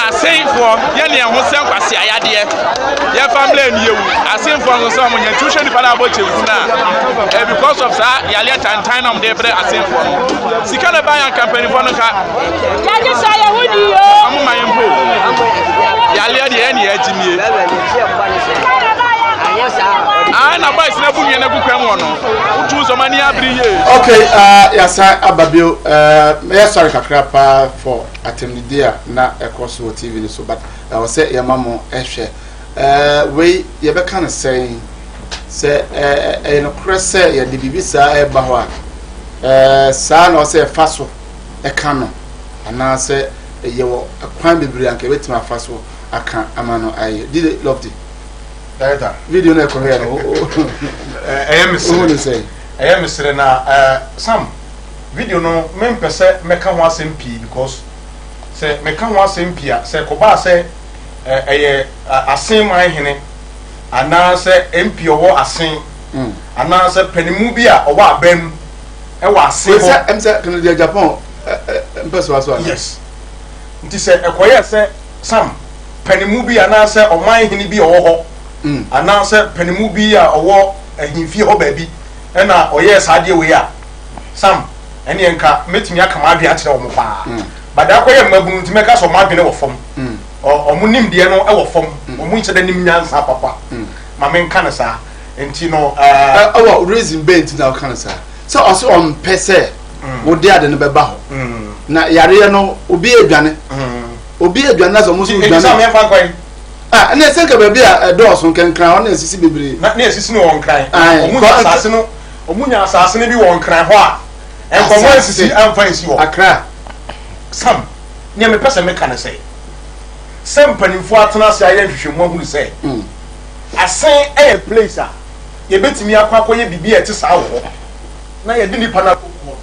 asenfo ye ne ho se nkwase ayade ye family ni yewu asenfo so omonye tuhwe nipa na abo chewu na because of sa yale tantan am de bre asenfo sika na ban campaign for no ka yaje sa yahudi yo am mayempo yale de ene agimie na boys na bunye na gukwam wono utu so mani abriye okay yasa ababio me sorry kakra pa for atemnidia na ekoso TV ni so but I was say yamamo ehwe we ye be kan say no krese ye de bibisa e ba ho a sa na o say faso e kan no ana say ye wo kwan bibiri anka betima faso aka amano aye did love it video na ko here no I am say na some video no mempese meka ho asem pi because say meka ho asem pi a say ko ba say asem man hene ana say MP owo asen ana say panimu bi a owo abam e wa asem ho em say Canada Japan mpeso aso ana yes nti say ekoye say some panimu bi ana say oman hene bi owo ho ana say panimu bi a owo ahimfie ho ba bi na oye saade we a sam ene enka metimi aka ma adwe akere wo mo pa bada koye mabunu ntime ka so ma adwe wo fom omo nimde no e wo fom omo nche da nim nyansa papa ma men kana sa enti no reason bent na kana sa so also on pese wo de ade no be ba ho na yare no obi edwane obi edwane na so mo so edwane sa me fa kwan na ese ka baabi a dɔɔso nkenkran ɔna esisi bebree na esisi no won kran omunya asase no bi won kran ho a enkomo esisi amfa esi ho akra sam ne me pese me ka ne sei sam panimfo atena se aye hwehwemu ahunu sei asen e place a ye betimi akwakoye bibi ete saa wo na ye de nipa na kokko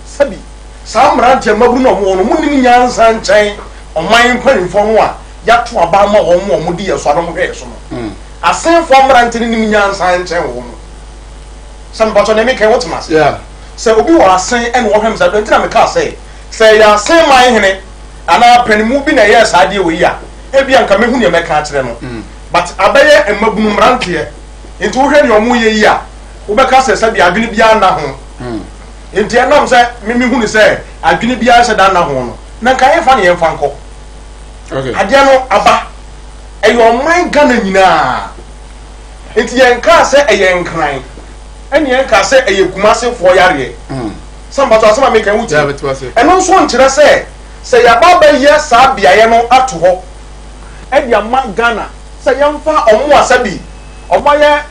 sabi saa mrante maburu no mo no munim nyansa nkyɛn ɔman panimfo no a yato aba ma wɔn mo di yeso adom hwɛ so no asenfo mrante ne nim nyansa nkyɛn wo mo sam bato ne me kan wotima se sɛ obi wɔ asen ɛna wɔhwɛm sa dɔntina me ka sɛ ya asen man hene ana panimu bi na yɛ saa de wɔ yi a ebi anka mehu ne mɛka akyerɛ no but abɛyɛ emabunu mranteɛ nti wo hwɛ ne ɔmo yɛ yi a wo bɛka sɛ bi adwene bia na ho nti ɛnam sɛ mehu ne sɛ adwene bia sɛ da na ho no na nka yɛfa ne yɛmfa nkɔ adeɛ no aba ɛyɛ ɔman Ghana nyinaa nti yɛnka sɛ ɛyɛ nkran ɛne yɛnka sɛ ɛyɛ kumasefoɔ yareɛ sambato asɛm a meka wuti ɛno nso nkyerɛ sɛ yɛaba bɛyɛ saa beaeɛ no ato hɔ ɛde ama Ghana sɛ yɛmfa ɔmo asa bi ɔmo ayɛ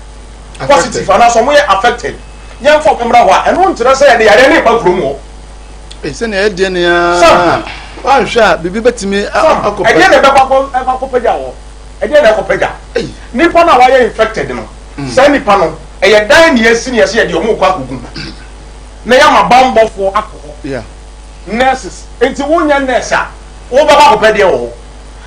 positive anaasɛ ɔmo yɛ affected yɛmfa ɔmo mmra hɔ a ɛno nkyerɛ sɛ yɛde yareɛ ne ba kurom hɔ ɛsɛne ɛdeɛ ne a wanhwɛ a biribi bɛtumi akɔpɛ ɛdeɛ na ɛbɛkɔpɛgya wɔ ɛdeɛ na ɛkɔpɛgya nipa no a wayɛ infected no saa nipa no ɛyɛ dan ne yɛsi ne yɛsɛ yɛde ɔmo kɔ akɔgu na yɛama bambɔfoɔ akɔ hɔ nurses enti wonya nurse a wobɛba akɔpɛ deɛ wɔ hɔ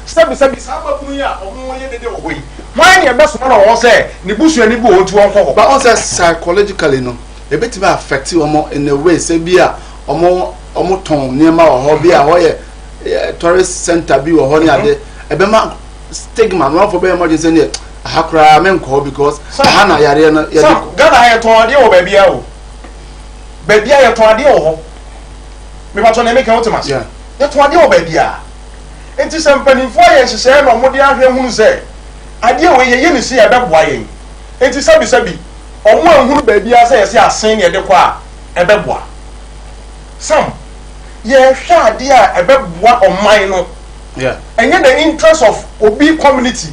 sɛbi saa babunu yi a ɔmo yɛ dede wɔ hɔ yi wɔn ne ɛbɛsoma na wɔn sɛ ne busuani bi wɔ nti wɔn kɔ hɔ. but ɔsɛ psychologically no ebetumi affect wɔn in a way sɛ bi a ɔmo tɔn nneɛma wɔ hɔ bi a wɔyɛ tourist center bi wɔ hɔ ne ade ɛbɛma stigma no wɔn afɔ bɛyɛ emergency ne aha koraa mɛ nkɔ because aha na yareɛ no yɛ de kɔ. Ghana yɛ tɔn adeɛ wɔ baabi a o baabi a yɛ tɔn adeɛ wɔ hɔ mipatɔ na emeka wote ma se yɛ tɔn adeɛ wɔ baabi a enti sɛ mpanimfoɔ yɛ nhyehyɛeɛ na ɔmo de ahwɛ hunu sɛ adeɛ wɔ yɛ ne si ɛbɛboa yɛn enti sabi ɔmo ahunu baabi a sɛ yɛsɛ asen ne yɛde kɔ a ɛbɛboa sam yɛhwɛ adeɛ a ɛbɛboa ɔman no ɛnyɛ the interest of obi community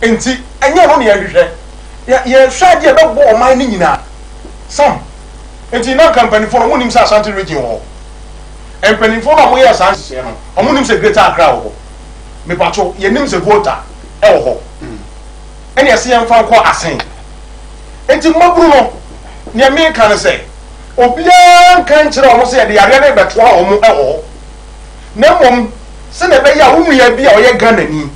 enti ɛnyɛ no ne yɛhwehwɛ yɛhwɛ adeɛ a ɛbɛboa ɔman no nyinaa sam enti na mpanimfoɔ no wonim sɛ Ashanti region wɔ hɔ mpanimfoɔ no a moyɛ saa nhyehyɛeɛ no ɔmo nim sɛ Greater Accra wɔ hɔ mepatwo yɛnim sɛ Volta ɛwɔ hɔ ɛne ɛsɛ yɛmfa nkɔ asen enti mmaburu no nea meka no sɛ obiara nka nkyerɛ ɔmo sɛ yɛde yareɛ no bɛtoa ɔmo ɛwɔ hɔ na mmom sɛnea ɛbɛyɛ a wo nua bi a ɔyɛ Ghanani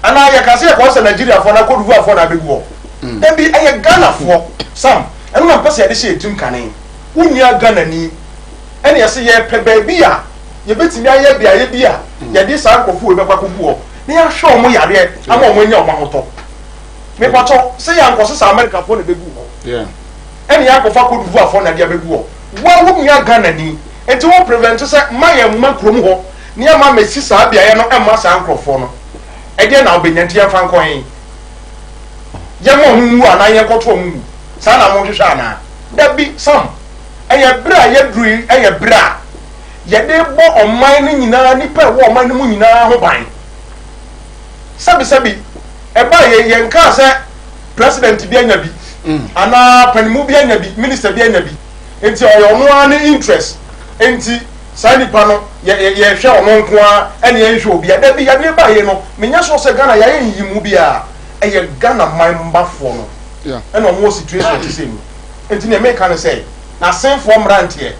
anaa yɛka sɛ yɛkɔ sɛ Nigeriafoɔ na Cote d'Ivoirefoɔ na abɛgu hɔ dabi ɛyɛ Ghanafoɔ sam ɛno na mpɛ sɛ yɛde hyɛ etum kane wo nua Ghanani ɛne yɛsɛ yɛpɛ baabi a yɛbɛtumi ayɛ beaeɛ bi a yɛde saa nkɔfoɔ bɛkɔ akɔgu hɔ na yɛahwɛ ɔmo yareɛ ama ɔmo anya ɔmo ahotɔ mepatɔ sɛ yɛankɔse sɛ Americafoɔ na bɛgu hɔ ɛne yɛankɔfa Cote d'Ivoirefoɔ na de abɛgu hɔ wo nua Ghanani enti wo prevent sɛ ma yɛ mma kurom hɔ ne yɛma mɛsi saa beaeɛ no ɛmma saa nkurɔfoɔ no ɛdeɛ na wobɛnya nti yɛmfa nkɔn yɛma ɔmo wu anaa yɛnkɔto ɔmo wu saa na mohwehwɛ anaa dabi sam ɛyɛ bere a yɛduru ɛyɛ bere a yɛde bɔ ɔman no nyinaa nipa ɛwɔ ɔman no mu nyinaa ho ban sabi ɛba yɛnka sɛ president bi anya bi anaa panimu bi anya bi minister bi anya bi enti ɔyɛ ɔno ara ne interest enti saa nipa no yɛhwɛ ɔno nko a ɛne yɛnhwɛ obi a dabi yɛde ba yɛ no menyɛ so sɛ Ghana yɛayɛ nyiyimu bi a ɛyɛ Ghana man mbafoɔ no ɛna ɔmo situation ti sɛ mu enti ne meka no sɛ na senfoɔ mmeranteɛ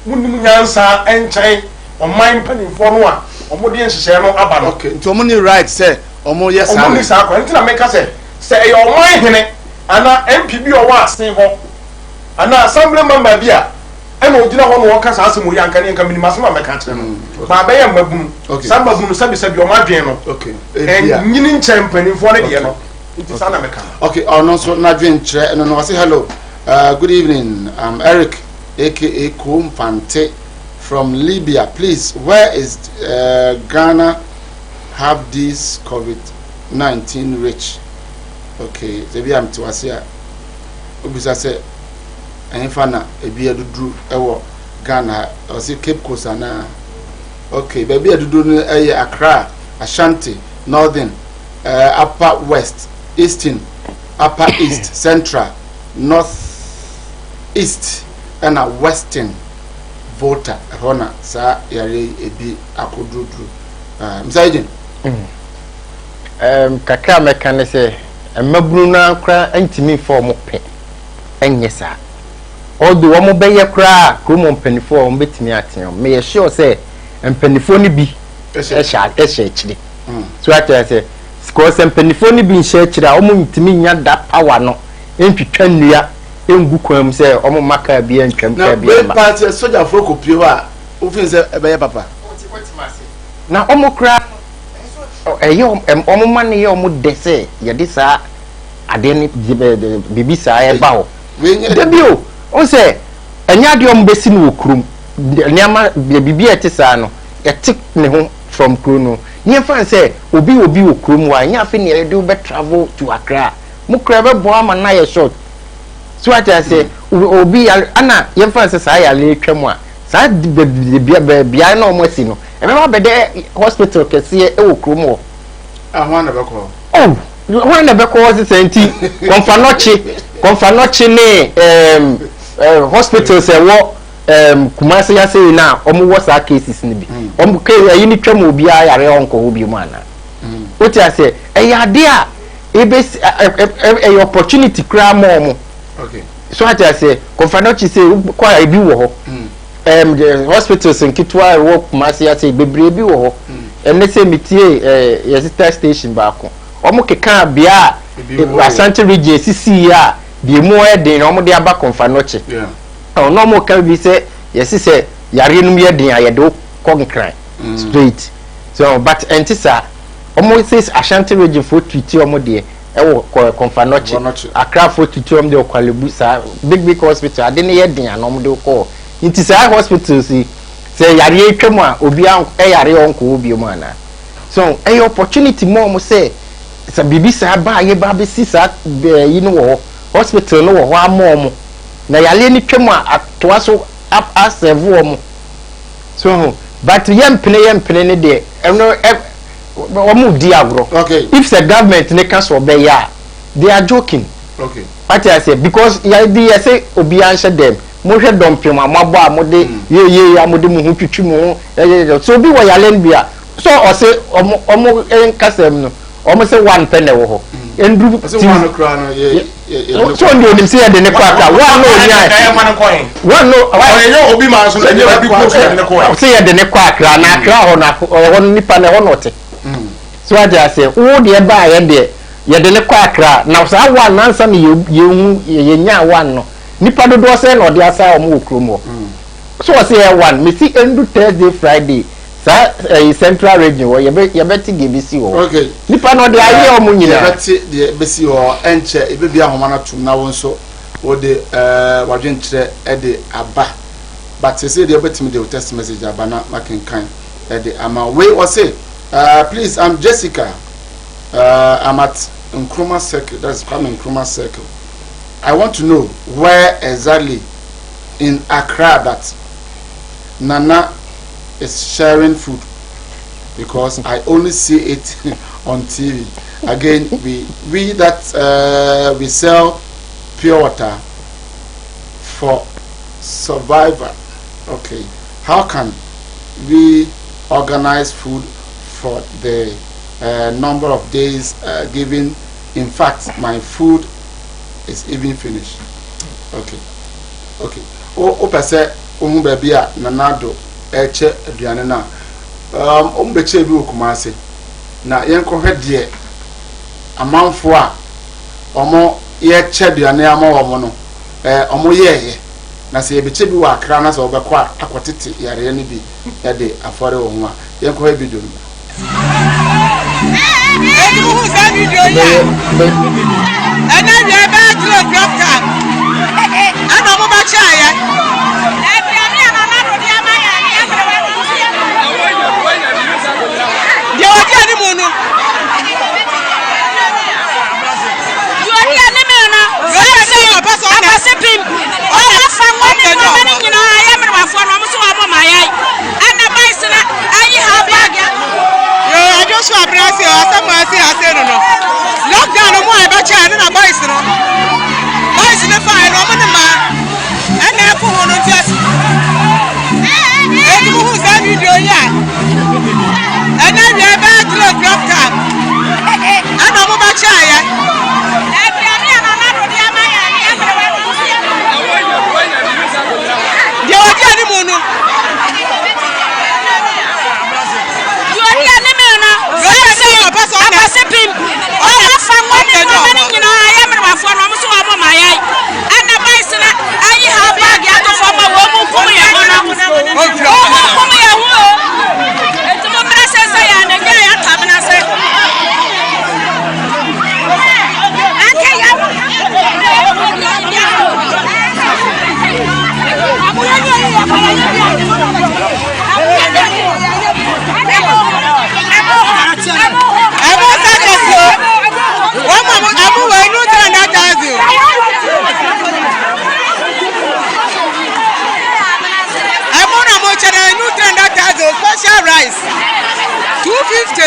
munim nyansa nkyɛn ɔman mpanimfoɔ no a ɔmo de nhyehyɛeɛ no aba no nti ɔmo ni right sɛ ɔmo yɛ saa ɔmo ni saa kɔ nti na meka sɛ ɛyɛ ɔman hene ana MP bi ɔwɔ asen hɔ ana assembly member bi a ɛna ogyina hɔ na wɔka saa asɛm oyi anka ne nka minim asɛm a mɛka kyerɛ no ma bɛyɛ mmabunu saa mmabunu sabi ɔmo adwene no nyini nkyɛn mpanimfoɔ no deɛ no nti saa na meka ɔno nso n'adwene kyerɛ ɛno no ɔse hello good evening, I'm Eric, aka Kumfante from Libya. Please, where is Ghana have this COVID-19 reach? Okay, maybe I'm to Asia. Obisa say, Enfana, Ebia Dudru, Ewo, Ghana or see Cape Coast and okay baby I do Accra, Ashanti, Northern, Upper West, Eastern, Upper East, Central, North East and a Western voter hona sa yare ebi akodrodro msaidin kakra meka ne se mabunu na kra antimi form pe enye sa odo wo mo beye kra ko mo mpanifo wo betimi aten me ye sure say mpanifo ni bi ehya chire so ata say ko se mpanifo ni bi nhya chire a wo mo ntimi nya da power no entwitwa nnua engu kwam se omo maka bia ntwam ka bia ma party soldier for ko pio a ofin se ebeye papa na omo kra omo man ye omo dese ye de sa ade ni bibi sa e ba ho de bio o se enya de omo besi no okrum niama bibi ete sa no ye tik ne ho from krono ni fan se obi okrum wa nya fe ne de be travel to Accra mu kra be bo ama na ye short so I say obi ana yemfa se sa ya le twam a sa bia na omosi no e be ma be de hospital kese e wo krom wo ahwa na be ko hwan na be ko se senti konfa noche ne hospital se wo kumase ya say na omo wo sa cases ni bi omo ke yi ni twam obi a yare onko obi mu ana o ti say e ya de a e be e opportunity kra mo okay so I say confanochi say kwa ebi wo ho the hospitals in Kitwa work Kumasi say bebre bi wo ho enne say mitie yesita station baako omo keka bia Asante region sisi ya bi mu e den omo de aba confanochi yeah no mo ka bi say yesi say yare num ye den ayedo konkran straight so but entisa omo says Asante region for tweet omo de ewo confanochi Accra for tutum de kwalebu sa big hospital ade ne yedin anom de ko nti sa hospital si say yare atwam a obi an yare onko obi mu ana so opportunity mo say sa bibi sa ba ye ba be si sa yi no wo hospital no wo amom na yare ni twam a atoa so up asevo mo so but yempene ne de omo di agro okay if the government ne can so be ya they are joking okay what I say because ya di say obi answer them mo hwe dompem amabo amode ye amode mu hu twitwi mu so obi wo yalen bia so o say omo enkasem no omo say one penny wo ho endru so one kra no ye so ndi onim say de ne kwaka one no nya one no ye obi ma so ye bi ko de ne ko say ye de ne kwaka na akra ho na ho nipa ne ho no te so I say wo de ba ye de ne kwaka na so one nansa ne ye nya one no nipa dodo say no de asa omo okromo so I say one me see endu Thursday Friday sa central region wo ye beti gebisi wo okay nipa no de aye omo nyina ye beti de besi wo enche ebe bia homa na tum na won so wo de wadwenkyere e de aba but say de beti me de text message aba na makenkan e de ama we wo say please I'm Jessica I'm at Nkrumah Circle, that's coming Nkrumah Circle. I want to know where exactly in Accra that Nana is sharing food because I only see it on TV. Again, we that we sell pure water for survivor. Okay, how can we organize food for the number of days given? In fact, my food is even finished. Okay. O pese ohun baby a nanado eche aduane na beche bi okumase na yenko hwede amanfo a omo ye che aduane ama omo no omo yeye na se beche bi wa Accra na se obekọ akotete yare ne bi ya de afore wo ho a yenko he bi do Special rice 250.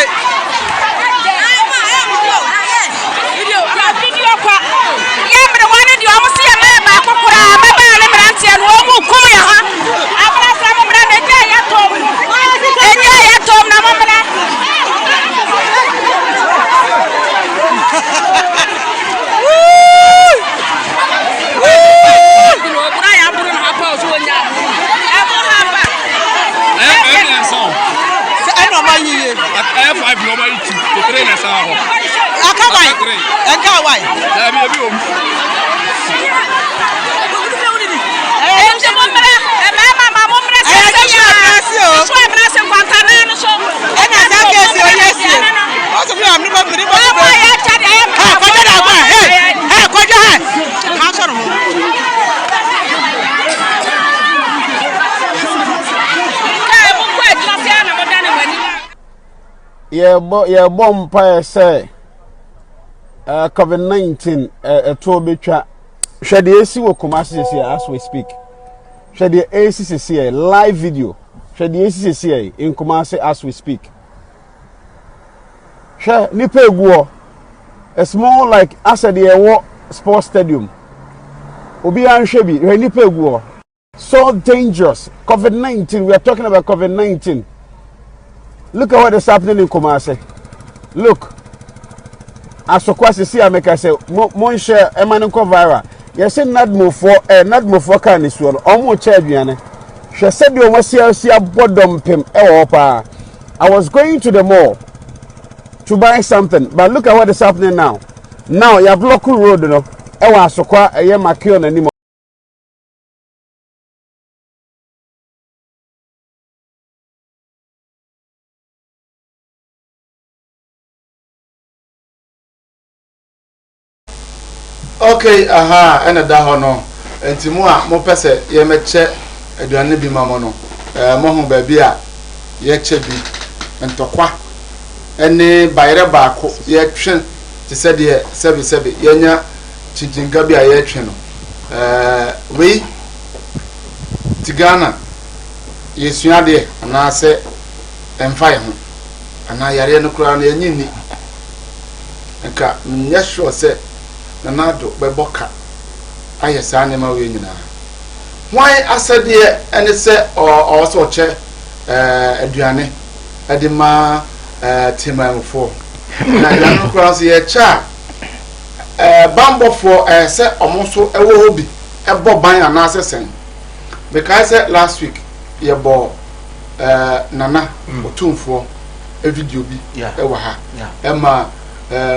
Yeah, bomb pie say COVID-19 to betwa hwede esi wo Kumasi as we speak. Hwede esi live video. Hwede esi in Kumasi as we speak. Hwe nipa eguo. It's more like as a sports stadium. Obi anhwe bi hwe nipa eguo. So dangerous. COVID-19, we are talking about COVID-19. Look at what is happening in Kumasi. Look. As for Kwasi see America say mon share emaniko viral. You say nadmo for kan is one. Omo che aduane. She said you must see bodom pem pa. I was going to the mall to buy something, but look at what is happening now. Now you have local road no. Ewa asokwa eye makio na nimo. Okay, ena da ho no. Enti mu a mo pese ye meche aduane bi mamo no. Mo hu ba bi a ye che bi entokwa. Ene bayre baako ye twen ti se de sebe ye nya chinchinga bi a ye twen no. We tigana ye suade ana se emfa ye ho. Ana yare no kura no ye nyini. Nka nya sure se Nanado beboka ayesa ne ma we nyina why asade ene se o so che aduane ade ma timamfo na aduane kura so ye cha bambofo se omonso ewo hobi ebo ban ana asesen because last week ye bo nana otumfo e video bi ewa ha ema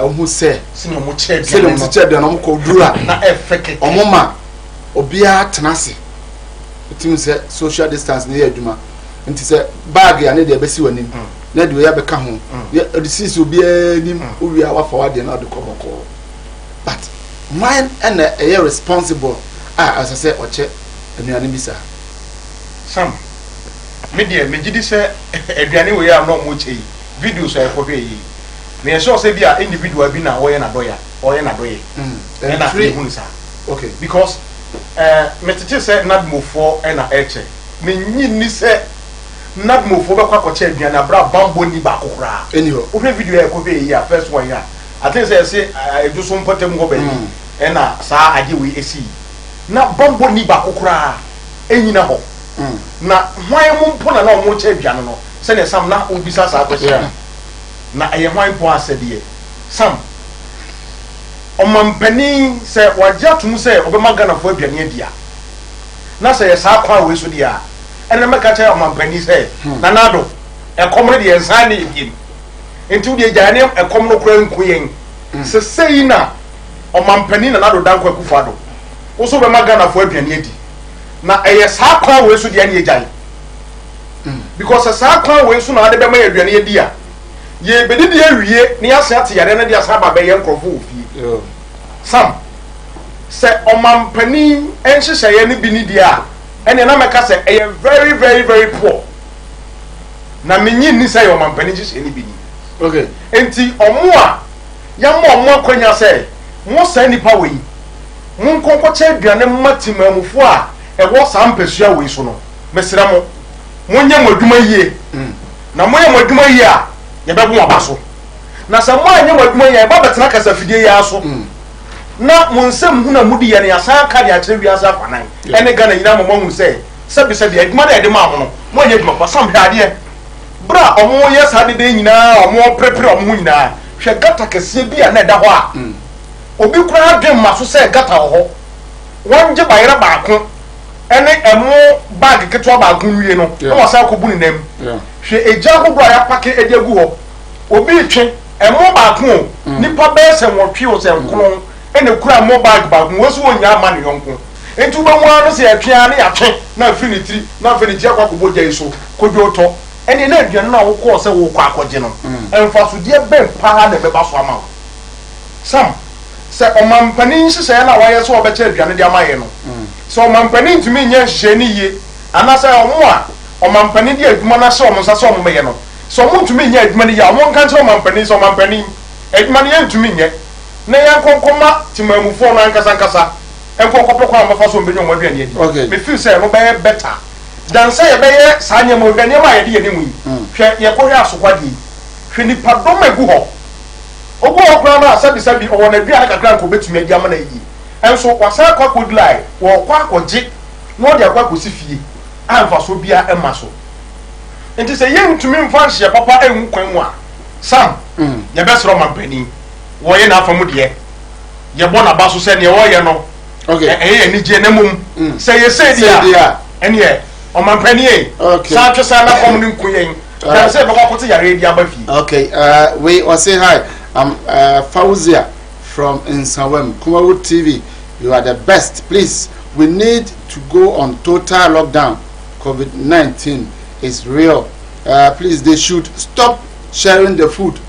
ohu se sino mo che de no mo ko dura na efeke omoma obia tenase etim se social distance ne aduma nti se bag ya ne de besi wanim na de ya beka ho de sisi obia nim owia wa fa wa de na de koboko but mine and a responsible as I say oche anuane bisa sam media megidi se aduane we ya no mo che videos e ko hwe yi me sure say bia individual bi na oye na doye and na ehunu sa okay because metete say nadmofo e na eche me nyini say nadmofo be kwa koche aduane abra bambo ni ba kokora anyhow o hwe video e ko hwe yi first one ya I think say edu so mpatem go ba yi e na sa age we esi na bambo ni ba kokora enyina ho na hwan mu mpo na na o mo che aduane no se ne sam na obisa sa question na aye hwan po asede sam omampani se wagya tum se obema gana fo aduane adia na se yesa kwa we so dia ene meka cha omampani se na nado ekomre de ensan ne ebiem enti wo de gyane ekom no kura nkuyen se sei na omampani na nado danko Akufo Addo wo so obema gana fo aduane adi na yesa kwa we so dia ne agyan because saa kwan we so na ade be ma aduane ye dia ye be di awie ne ase ate yare na dia sa ba be ye nkrofo ofie sam se omampani enhyehyɛ ye ne bi ni dia ene na meka se e very very very poor na menyi ni se omampani hyehyɛ ni bi ni okay enti omo a ya mo akwanya se mo sa nipa we mo nkonkoche aduane matimamufo a e wo sa mpasua we so no mesira mo monye mo adwuma yie na monye mo adwuma yie a ye be bo abaso na sa mo anye mo adwuma yie ba betena kasa fidie ya so na mo nsem hu na mudi ye ne asa ka de a kire wiasa kwanan ene ga na nyina mo hu se sabi de adwuma na de ma ho no mo anye adwuma ba sam hade bra omo ye sa de nyina omo prepare omo nyina hwe gata kese bi a na da ho a obi kura adwen ma so se gata ho wonje bayira baako ene emo bag ketwa baako wie no na wasa kobu ni nam hwe eja hodo a ya pake edi agu ho obi twe emo baako nipa be se wotwe o se nkono ene kura mo bag baako wosu wonya ama ne yonko entu ba mu ano se atwea ne ya twe na afinitiri na afinitiri akwa kobo gye so kodwo to ene na aduane na wo ko se wo kwa akogye no emfasodie ben pa na be ba so ama sam se omampani nhyehyɛ na wayɛ so ɔbɛkyɛ aduane de ama yɛ no so omampani ntumi nyɛ nhyehyɛ ni yie anasa ɔmo a omampani de adwuma na hyɛ ɔmo nsa sɛ ɔmo mɛyɛ no so ɔmo ntumi nyɛ adwuma ni yie ɔmo nka kyerɛ omampani so omampani adwuma ni yɛ ntumi nyɛ na yɛ nkonkoma timamufo no ankasa nkɔnkɔpɔ kwa amafa so mbenyo mo aduane adi me feel sɛ no bɛyɛ better dan sɛ yɛ bɛyɛ saa nyɛ mo aduane ma yɛ de yɛ ne mu yi hwɛ yɛ kɔhwɛ asokwadi hwɛ nipa dɔm egu hɔ ogo okra na sabi o na bia kakra nko betumi adi ama na yi enso kwasa kwa kodlai wo kwa akogye no de akwa kosi fie amfa so bia ema so enti se ye ntumi mfa hye papa enwu kwan mu a sam ye besro mampani wo ye na afamu de ye bo na ba so se ne wo ye no okay ye ni je na mum se ye se dia ene ye o mampani e sa twesa na kom ni nkuyen na se be kwa kote yare di aba fie okay we will say hi. I'm Fauzia from Insawem, Kumawu TV. You are the best. Please, we need to go on total lockdown. COVID-19 is real. Please, they should stop sharing the food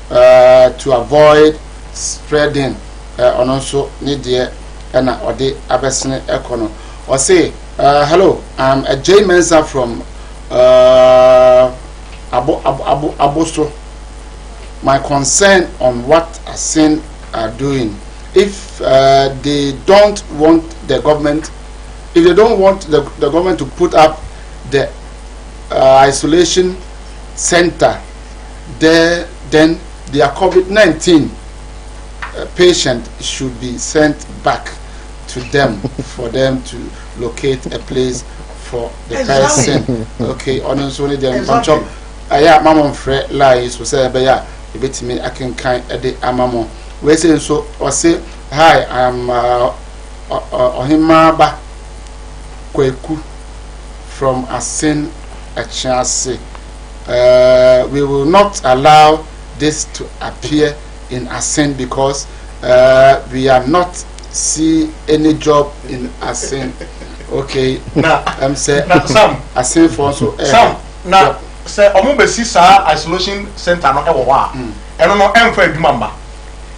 to avoid spreading. And also, need the or the abesne econo. Or say, hello, I'm a J Mensa from Abosto. My concern on what ASEN are doing, if they don't want the government, if they don't want the government to put up the isolation center there, then their COVID-19 patient should be sent back to them for them to locate a place for the person. Okay, honestly, them bunch of mama fre lie so say be ya ebetimi akenkan ede amamo we say so o say hi I am Ohimaba Kweku from Asin Achiase. We will not allow this to appear in Asin because we are not see any job in Asin. Okay, now I'm saying Sam Asin for so Sam now say omo besi sa isolation center no e wo ha eno no emfa adwuma mba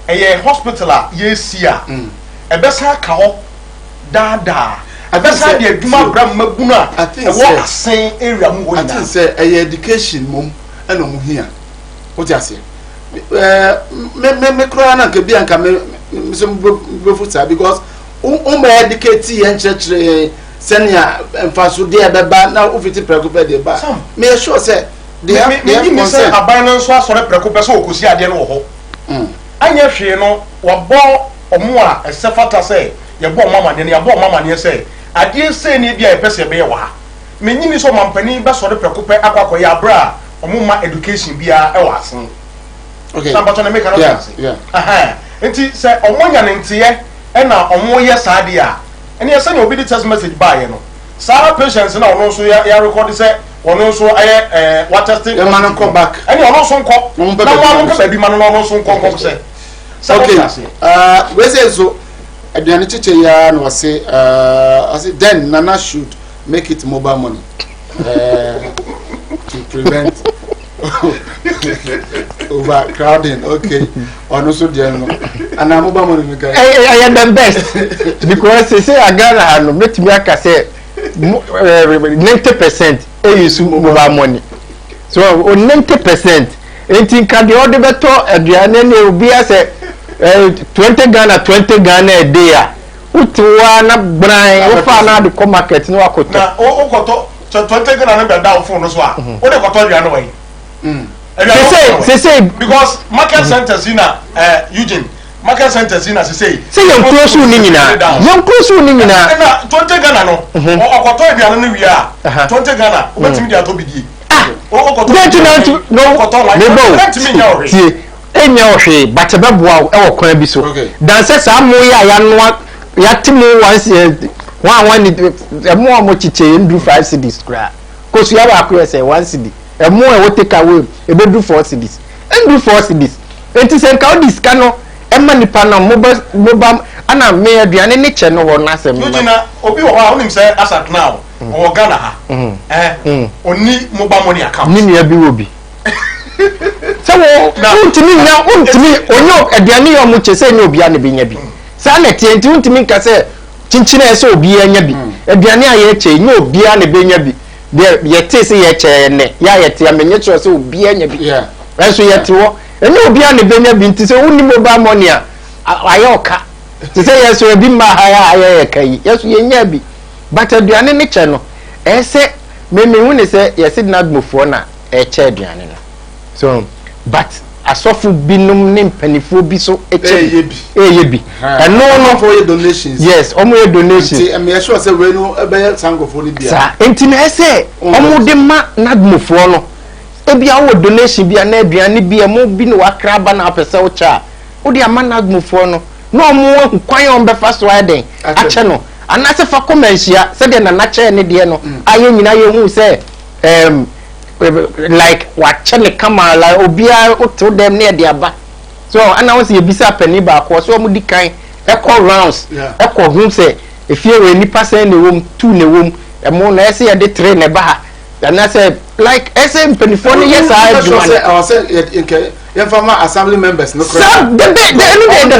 eye hospital a ye si a e besa ka ho dada e besa de adwuma bra magunu a e wo asen area mu ho ina I think say eye education mom e no mu hia o ti ase me kro na nke bia nka me so befuta because o me educate ye nchechire senia emfaso de beba na ofiti prekope de ba me sure say they have concern abandon so asore prekope so okosi ade no ho anya hwe no wabo omo a esefata say ye bo mama de ne ye bo mama ne say ade say ne bia epese be ye wa menyini so mampani be sore prekope akwakoye abra omo ma education bia e wa asen okay sambato na make no sense enti say omo nya ne ntiye e na omo ye saade a ene yesa na obi di text message ba ye no Sarah patients na ono so ya record say ono so aye what testing the man come back ene ono so nko na wa mo pe bi man no ono so nko say okay we say so aduane chiche ya na say I say then Nana should make it mobile money to prevent overcrowding. Okay, on also the and I'm about money. I am the best because they say I got no make me aka say 90% use mobile money. So 90%. Anything can the other better aduane na obi ase 20 Ghana a day. Utuwa na bran ofa na the market no akoto. Na okoto 20 Ghana na be down phone so a. O de koto aduane wai. Say because market centers in Eugene market centers in say yon close ni nyina yon close ni nyina na 20 Ghana no okoto aduane no wi a 20 Ghana obetimi dia to bidi okoto no okoto like let me know enya ohwe batebeboa e wo kwan bi so dan se sa mo ya no ya timu once one emo amo chiche ndu 5 cedis kra kosu ya ba ko say 1 cedi emo e wo take away e be do 4 cedis ndu 4 cedis enti se nka odis ka no e ma nipa na moba ana me aduane ne che no wo na asem na obi wo ha onim say asat now o Ghana ha oni mobile money account ni ya bi wo bi so untimi onyo aduane yo mu che se ni obi ane bi nya bi sa na tienti untimi nka se chinchina ese obi anya bi aduane a ye che ni obi ane bi nya bi ye te se ye che ne ya ye te amenye che se obi anya bi so ye te wo ene obi ane bi nya bi nti se unni mobile money a ayoka ti se ye so ebi ma ha ya kai ye so ye nya bi but aduane ne che no ese me hu ne se ye se na admofo na e che aduane no so but asofu binum ne mpanifo bi so eyebi and no for your donations. Yes, omo your donations. See, me sure say we no be sangofo ni bia. Sa enti na ese omo de ma nadmofo no ebia wo donation bia na aduane bia mo bi no wakraba na apese wo cha wo de ama nadmofo no na omo kwan on be fa so aden ache no anase fa komansia se de na nache ne de no aye nyina ye hu se like wache ne kama la obia oto dem ne de aba so ana won se yebisa pani ba ko so mo di kan echo rounds echo hu se efie we nipa sen ne wom 2 ne wom emo na ese ye de 3 ne ba ha and I said like ese mpanifo ne yes I do I said okay informal assembly members no crowd the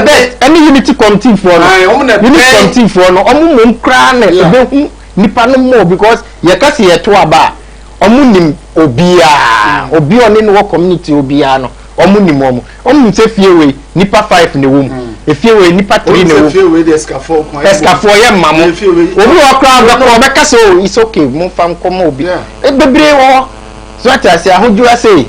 best any unity committee for no unity committee for no omo mom kra na ebe hu nipa no mo because ye ka se ye to aba omo nim obia obi oni no community obia no omo nim omo se fie we nipa 5 ne wom efie we nipa 3 ne wom efie we de escafo ye mamo obi o kra be ko be ka so it's okay mo fam komo obi e bebre wo so atase ahodura say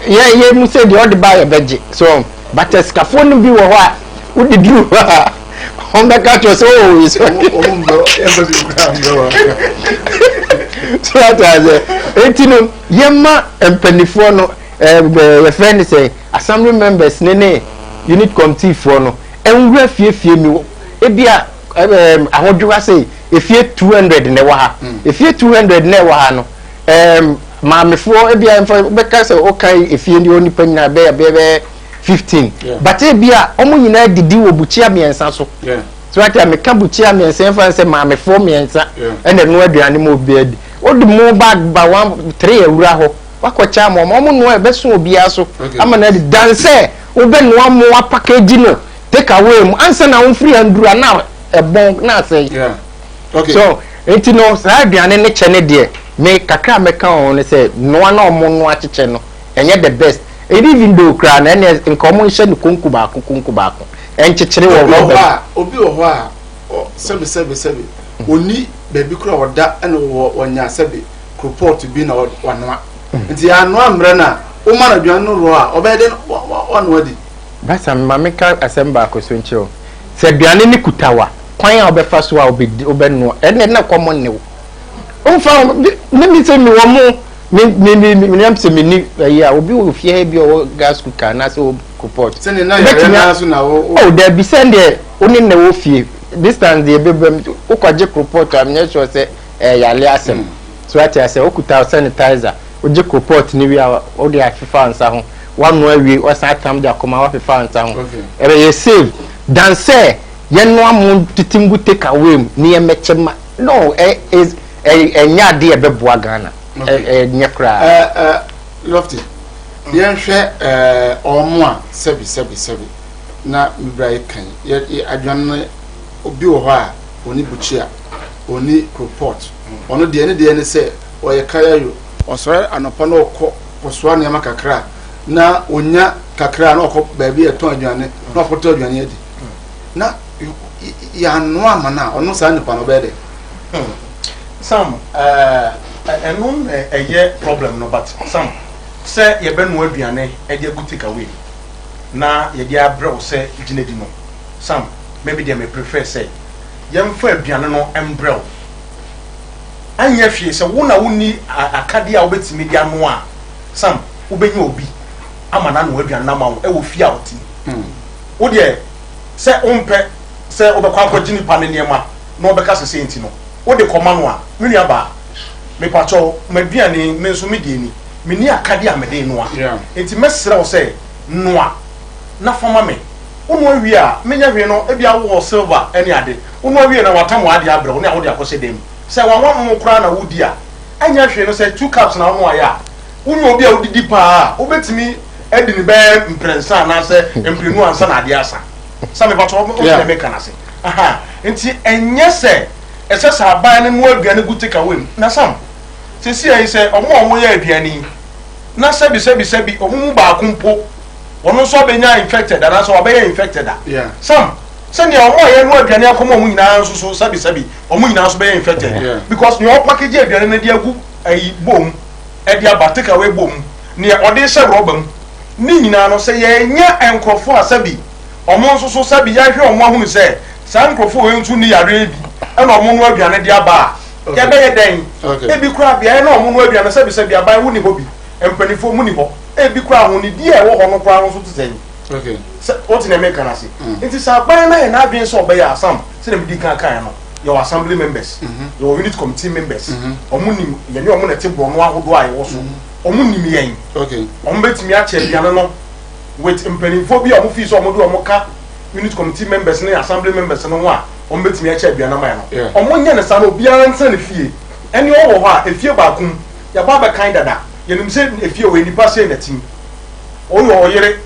ye mu say the old buy beje so but escafo no bi wo ho a wo di dru on be ka to so it's okay so atase etino yema empanifo no we friend say assembly members ne unit committee for no enwura fie mi ebia ahodwa say efie 200 ne wa ha efie 200 ne wa ha no maamefo ebia emfa beka say okay efie ni oni panyina be 15 but ebia omo nyina didi wo buchia miensa so so ati ameka buchia miensa emfa say maamefo miensa ene no aduane mo obi adi odi mo bag ba 3 ewura ho wakocha mo no ebeso obi aso ama na di danse obe no mo package no take away mo ansa na won free andura na ebon na say okay so enti no sa aduane ne chene de me kakra meka on ne say no na omo no acheche no enye the best even though kra na ene nkomo nhye ne konku baako enchechire wo obi wo ho a sebe oni baby kra woda ene wonya sebe report bi na wanoa nti anu amre na o ma na duan no ro a obede wanu adi basa mameka asemba akoso nchio se duane ni kutawa kwan a obefa so a obenu ene na common ne wo onfa me se mi wo mo me am se me ni ya obi wo fie bi o gas cooker na so report se ne na ya so na wo oh there be send there oni na wo fie distance dey bebem o kwaje report am nye sure say yale asem so ati ase okuta sanitizer oje report ni wi a o dey afifa ansa ho wanu awie o sa tam da koma wa fifa ansa ho ebe ye save dan say ye no am titimgu take away ni ye mechema no is enya de ebeboa Ghana nyekra lofty yɛnhwɛ ɔmo a sɛbi na mbra kan adwan obi wɔ hɔ a oni buchia oni report ɔno deɛ ne sɛ ɔyɛ kayayo ɔsɔre anɔpa na ɔkɔ kɔsoa nneɛma kakra na onya kakra na ɔkɔ baabi ɛtɔn adwane na ɔkɔtɔ adwane adi na yɛano ama no a ɔno saa nipa no bɛyɛ dɛ Sam ɛno ɛyɛ problem no but Sam sɛ yɛbɛnoa aduane ɛde agu take away na yɛde abrɛ wo sɛ gyina di no Sam maybe they may prefer say yɛmfa aduane no mbrɛ wo anyɛ hwee sɛ wo na wonni akade a wobɛtumi de ano a Sam wobɛnya obi ama na no aduane na ma wo ɛwɔ fie a wote wo deɛ sɛ wompɛ sɛ wobɛkɔ akɔgye nipa ne nneɛma na wobɛka sɛ sɛ nti no wode kɔma no a me nua baa mepatwɔ maduane me nso me deɛ ni menni akade a mede no a enti mɛserɛ wo sɛ noa na fama me unu awie a menya hwe no ebia wo silver ene ade unu awie na watam ade abrɛ wo ne awode akɔse dem sɛ wanwa mo kra na wodi a anya hwe no sɛ 2 cups na wo aya unu obi a wodidi pa a obetimi edi ne bɛ mprensa na sɛ mprenu ansa na ade asa same ba to o na me kana se aha enti enye sɛ ɛsɛ sɛ aban ne mo aduane gu take away na sam sɛ si ayi sɛ ɔmo yɛ aduane na sɛ bi ɔmo mu ba akompo ono so benya infected and so obey infected some send your boy no aduane akomo mu nyina so sabi omu nyina so be infected because your package aduane na dia gu ayi bom e dia ba take away bom ne ode hye robam ni nyina no se ye nya enkrofo asabi omo so sabi ya hwe omo ahunu se san enkrofo we ntu ni yare bi e na omo no aduane dia ba ke be ye den e bi kura bia na omo no aduane sabi aban wo ni hobi empanifo mu ni ho ebi kura ho ni die wo ho no kura ho so tsen okay so what in America na say it is aban na na adwen so obey asam say na bi kan no your assembly members your unit committee members omu nim ye ne omu na te bro no ahodo aye wo so omu nim yen okay omu betimi a che biane no with empanifo bi omu fi so omu do omu ka unit committee members na assembly members no ho a omu betimi a che biane ma no omu nya ne sa no biara nsa ne fie eni wo ho a efie ba kum ya ba ba kan dada yenim se efie we nipa se na tim oyo oyere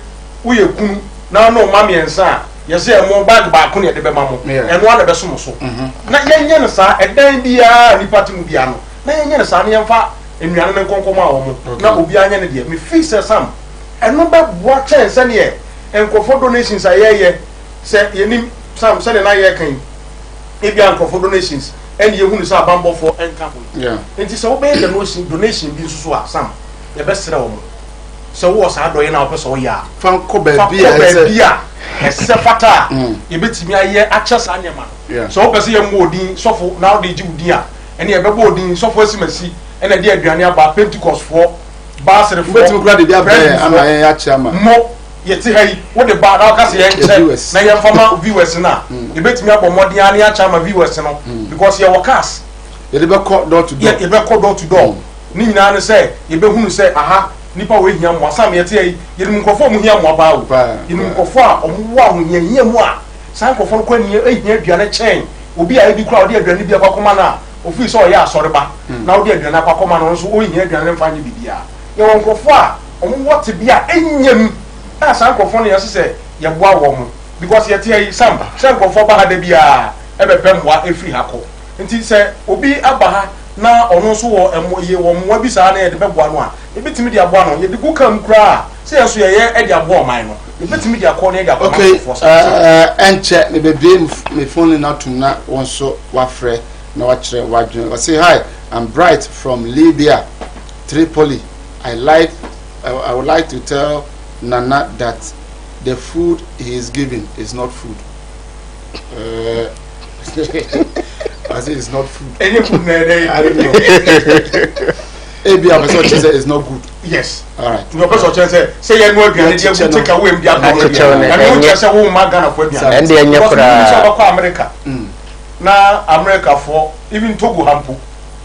uye kunu na no ma miensa ye se mo bag ba ko ne de be ma mo eno ana be so mo so na yenye ne sa edan bia nipa timu bia no na yenye ne sa ne yemfa enuane ne konkom a wo mo na obi anya ne de me fi se sam eno be boa chen ne enkofo donations ayeye se yenim sam se ne na ye kan e bia enkofo donations eni ye hunu sa abambofo enka ho enti se wo be the donation bi nso so a sam ye be sere wo mo se wo sa do ye na wo pese wo ya fan ko ba bia ese fata ye betimi aye ache sa nyema so wo pese ye mo odin sofo na wo de ji odin a eni ye be bo odin sofo asimasi ena de aduane aba Pentecost for basere for betimi kura de bia ama ye ache ama mo ye ti hai wo de ba na ka se ye nche na ye fama viewers na ye betimi abo modin ani ache ama viewers no because ye workers ye de be call door to door ye be call door to door ni nyina ne se ye be hunu se aha nipa we hia mo asam ye te yi ye nim nkofo mu hia mo ba o ye nim nkofo a omu wa ho hia mu a san nkofo no kwa ni ehia aduane chen obi a ebi kura odi aduane bi akoma na ofi so ya asore ba na odi aduane akoma no so o hia aduane mfa nye bibia ye won nkofo a omu wote bia enyam a san nkofo no ye se ye boa wo mo because ye te yi san nkofo ba ha da bia ebe pemwa efri hako nti se obi aba ha na ono so wo ye wo mo bi sa na ye de beboa no a e betimi de aboa no ye de gukam kra se ye so ye e de aboa man no e betimi de akọ na ye de aboa okay enche me bebie me phone na tum na won so wafre na wachre wadwen I say hi I'm Bright from Libya Tripoli I would like to tell Nana that the food he is giving is not food I say it's not food. Any food I don't know. Maybe a person say it's not good. Yes. All right. No person say you know aduane dey go take away mbia go. And you say wo ma Ghana for aduane. And dey anya kura. So ba America. Na America for even Togo hampo.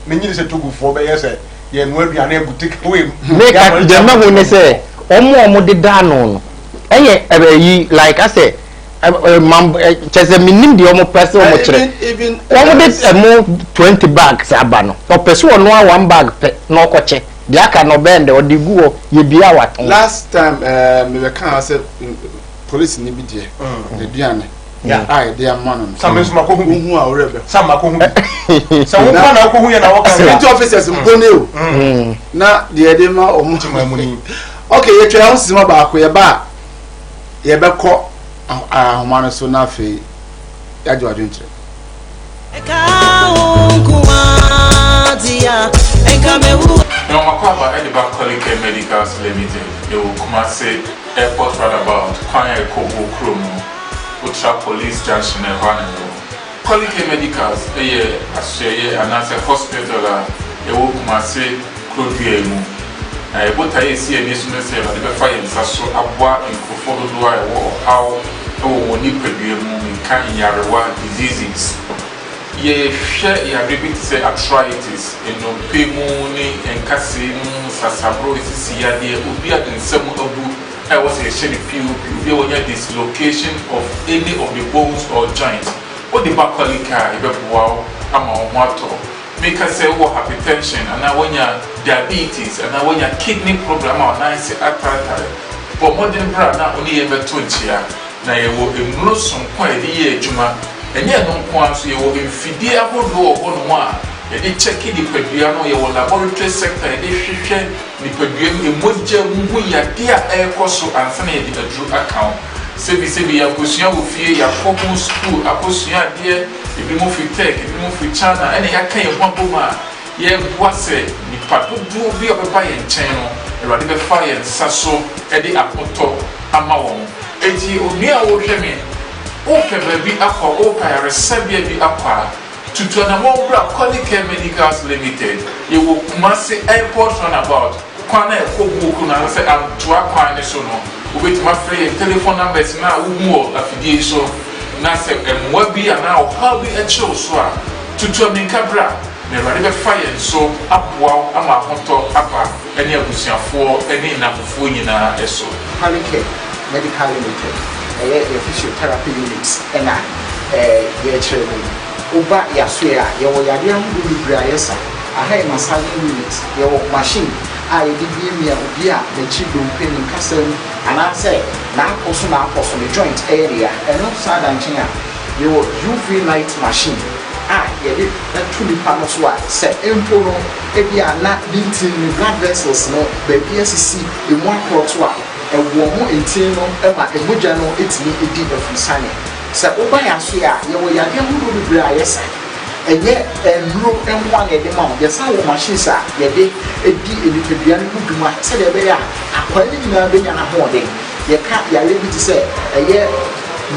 Me nyi say Togo for be yes you know aduane go take away. Make dem na hu ne say omo de da no. Eye ebe yi like I say Chese minim di omo press omo chere even omo de mo 20 bags aba no o pese ono a 1 bag pe na okoche dia ka no bend o digu o ye bia waton last time me be kan say police ni bi de the duane ai de amano some so mako hu a orebe some mako hu so wo pa na ko hu ye na wo kan security officers mbone o na de ma omo timamuni okay ye twa hosima ba ko ye ba ye be ko ahomano so na fe ya jo adwentre no makwaba ediba colleague medicals limited you kuma say airport roundabout kwanya ekobo kromo ultra police junction e hwanelo colleague medicals eye asye anase hospital a ewo kuma say krodue mu ebota esi eni so ne say ba de be fa yensa so aboa nkofo dodo a ewo haw ewo woni padue mu nka yarewa diseases ye hwe ya repeat say arthritis eno pemu ni enkase mu sasabro isisi ya de obi adensem abu I was a shady POP, there dislocation of any of the bones or joints. What the back car, wow, I'm on water. Make us say what hypertension, and now when you're diabetes, and now when you're kidney problem, or nice arthritis. But modern brand now only ever 20 years. Now you will immerse some quite a year, Juma, and yet no point, so you will be fiddy about law on one. They check the Peduano, your laboratory sector, they share the Peduano, the Moja Muya, dear air cost and Sunday the true account. Sebi Yakusia will fear your Popo school, Aposia dear, if you move with tech, if you move with China, and I can't one boma. Ye was it, the Patu do be of a buy and channel, a radical fire and Sasso, Eddie Apoto, Amawon. Eti Unia will hear me. Open baby aqua, open a receiver be aqua. To Tuanamobra Quality Medicals Limited, you will Kumasi Airport runabout. Kwana Kobu Kuna say I'm Tuakwane Sono. With my friend telephone numbers now, more affiliation. Nasa and Wabi and now Hobby and Show Swa. To Tuamikabra, never ever fire so up wow, Ama Honto Apa, any of Lucia for any number for you now. So, Quality Medical Limited, a physiotherapy units, and Uba Yasuya, your Yadian Briasa, a high massage unit, your machine, I did give me a beer, the children penny castle, and I say, now person the joint area, and outside and China, your UV light machine. I did that truly panoswa, said Emporo, Ebia, not linting the blood vessels, no, the PSC in 1 quarter, and one in Tino, Emma, and Mujano, it's me, it did from Sunny. Sɛ woba yasoa ye wo yade hu do bebre ayesa enye enuro enwa na de ma wo yesa wo machines a ye de edi enipedua no guduma sɛ de be ya akwani nyina benya na hoɔden ye ka yare bi ti sɛ eye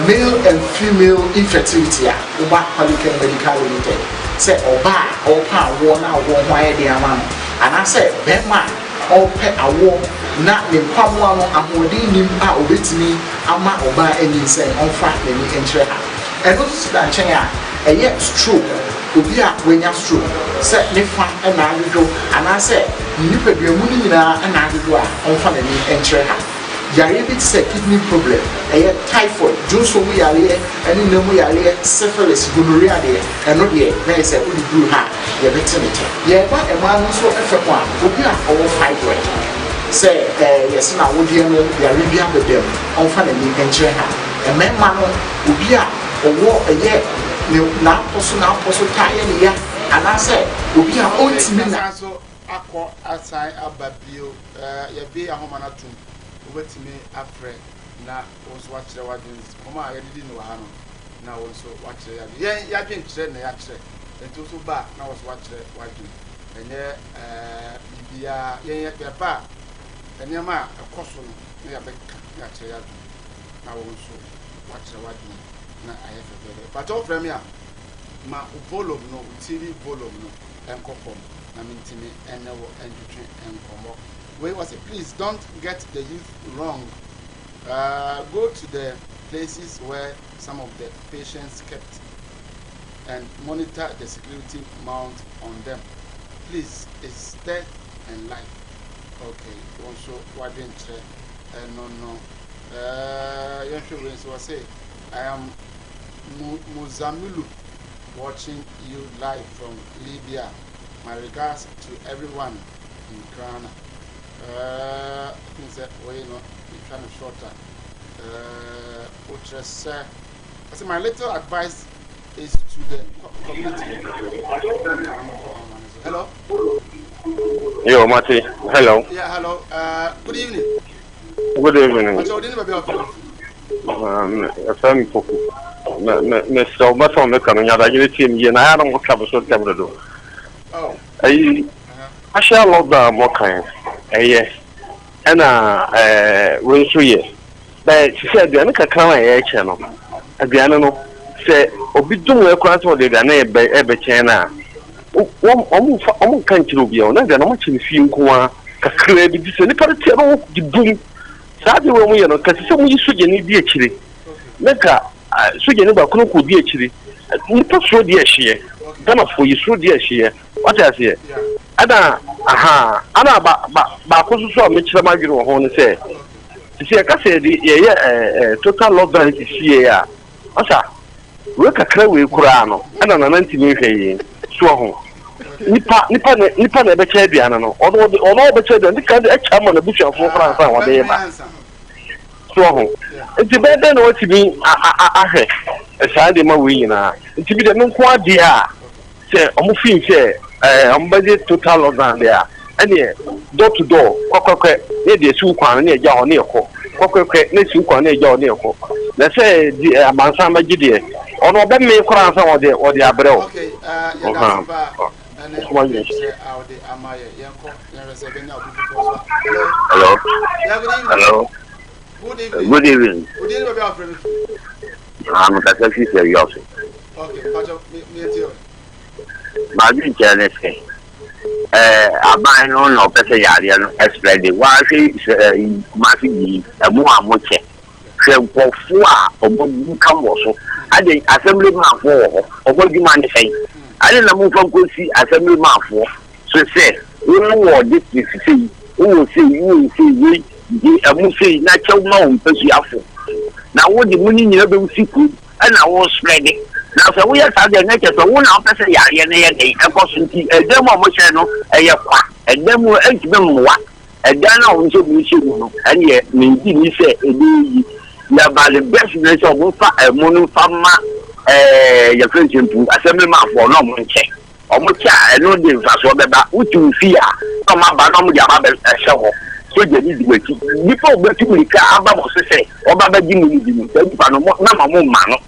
male and female infertility a woba Quality Medical Limited sɛ oba opa wo na wo ho ayede ama no ana sɛ bema ope awo na ne mpamwa no ahoɔden nim a obetimi ama oba ani sɛ ɔmfa n'ani nkyerɛ ha ɛno so da nkyɛn a ɛyɛ stroke obi a wanya stroke sɛ ne fa ɛna adwodwo anaasɛ nipadua mu no nyinaa ɛna adwodwo a ɔmfa n'ani nkyerɛ ha yare bi te sɛ kidney problem ɛyɛ typhoid jonso mu yareɛ ɛne na mu yareɛ syphilis gonorrhea deɛ ɛno deɛ na yɛ sɛ wode duru ha yɛbɛte ne kyɛ yɛba ɛmaa no nso ɛfɛ ko a obi a ɔwɔ fibroid sɛ yɛsɛ na wodeɛ no yare bi abɛdam ɔmfa n'ani nkyerɛ ha mmarima no obi a ɔwɔ ɛyɛ n'apɔ so taa yɛ ne ya anaasɛ obi a ɔntumi na so akɔ asan aba bio yɛbe ahoma no atom wobɛtumi afrɛ na wo nso wakyerɛ w'adwene kɔma a yɛdedi no wɔ ha no na wo nso wakyerɛ yɛadwene kyerɛ na yɛakyerɛ ɛnti wo so ba na wo so wakyerɛ w'adwene ɛnyɛ biribiaa yɛba a nneɛma a ɛkɔ so no na yɛbɛka na yɛakyerɛ yɛadwene na wo nso wakyerɛ w'adwene na ayɛ fɛfɛɛfɛ bata wofrɛ me a ma wo volume no wo tv volume no ɛnkɔ fam na mentimi ɛnɛ wɔ ɛntwetwe ɛnkɔmmɔ wait was it please don't get the youth wrong go to the places where some of the patients kept and monitor the security mount on them please it's death and life okay also what didn't no you should say I am Muzamilu, watching you live from Libya. My regards to everyone in Ghana. I think that way, you know, we're trying to shorter. I say my little advice is to the community. Hello. Yo, Mati. Hello. Yeah, hello. Good evening. Good evening. What's your name? I'm Poku. Mr. Mason, the coming out. I get him, and I don't want to have a sort of. Oh. I shall love the more kind. Yes. And we'll see. But she said, the Anaka Kama channel. At the animal say, Obidu, a class or the Ebe China. One country be on, and then much in Finkua, Kakre, this is a little the boom. Sadly, when we are not, because some you should need the chili. Meka, should you never could be a chili. You put through the share. Then for you through the share. What I say? Ada, Bakusu, Mitchell Magiro, Hone say. See, I can say the total lockdown is here. Asa, work a clear Kurano, and an anti-nuclear. So, Nipa never chair the animal, although the chair and the kind of chairman of the bush of France one day. So, it's the better than what to be a side in my way now. It's to be the non quad dear. Say, I'm feeling say, I'm budget total lockdown there. And yeah, door to door, near the Sukan near Yaw near Ho, near Sukan near Yaw near Ho. Let's say the Mansama Gideon, or no, that may cross or the Abro. Okay, Hello. Hello. Good evening. Good evening. Good evening. I'm a Catholic seriously. Okay, My dream challenge. I buy no better yard explain the why she massively a more much. So, for 4 or come also. I did assemblyman for or what you mind say. I didn't move from Kusi assemblyman for. So, say, you know what this is see. Who will see you see I will say natural known because you have. Now, what the money you have see, and I was spreading. Now, so we are starting nature, so one of us a yard and a possibility, a demo channel, a demo, and then I will show you, and yet, me say, by the bestness of a mono farmer, your friends to assemblyman for no one check. Or much I know this as well, but what you fear, come up by no Yamabe shovel. So you need to wait. Before we can about say, or Baba Jimmy, Mamma Mano.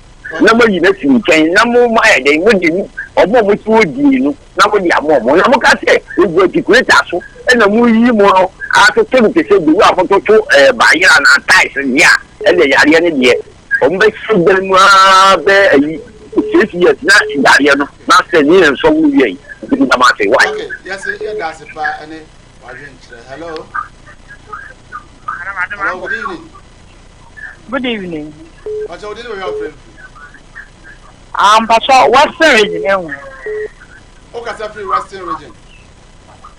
Number you let me change, no more, they would you, or more with you, nobody are more. I'm going to say, we go to great asshole, and a movie more after 10 to say, we are going to buy and ties, and yeah, and the Yarian yet. On the them there, 6 years, not Yarian, not saying, and so we okay, yes, that's a part, and hello. Hello, good evening. Good evening. What's your name, your friend? Pastor, Western region. Okay, free Western region.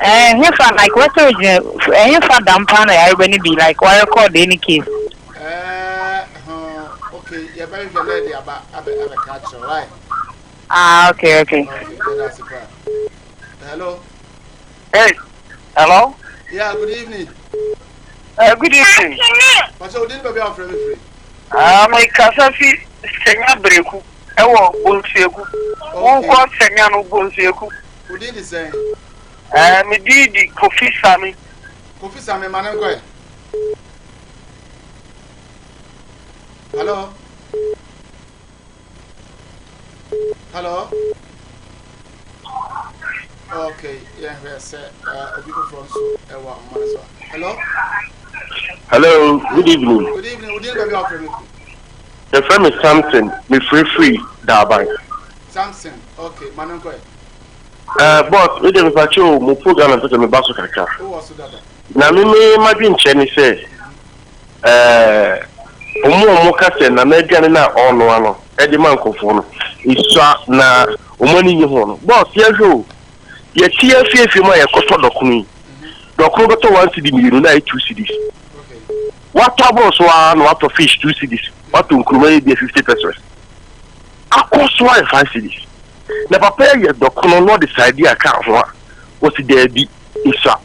If I like Western region, if I dump on everybody be like, why you call any case? Okay, you're very lady about a catcher, right? Okay. Okay, that's a part. Hello. Hey, hello? Yeah, good evening. Good evening. What's your name, your friend? My Casafi, Senya Breku. Ewo Bonseku. Won ko Senya no Bonseku. Who did the same? Me di Kofi Sami. Kofi Sami manan ko. Hello. Hello. Okay, yeah, we say people from so hello. Hello, good evening. Good evening. Who did your friend? The firm is Samson, me free Dabai. Samson, okay, Manonko. Boss, we didn't patch you, my program and put on the basso caca. Who was that? Now, me, my dream, Chenny say, Omo na American na on one, Eddie Manco, is na Omani Yohon. Boss, yes, you see a few my cost of the queen. The Cogato wants to be United 2 cities. What trouble so what to fish 2 cities, what to include the 50 pesos. I cost 5 cities. The papa yet the colonel decide the account what's there be isa.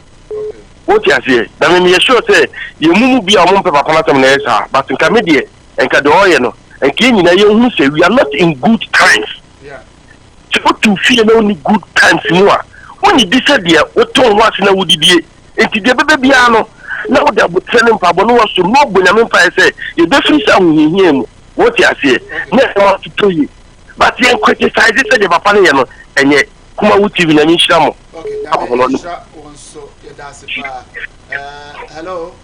What you say? That mean you sure say you move be a mum papa panata but in Camedia and Cadoyano and King you say we are not in good times. Yeah. So to feel only good times more. When you decide there, what to watch now would be and to the baby now they are telling Pablo was to know when I say you definitely sound him. What you say? Never want to tell you. But you criticize it the Papaniano and yet come out TV and Shamo. Okay, hello.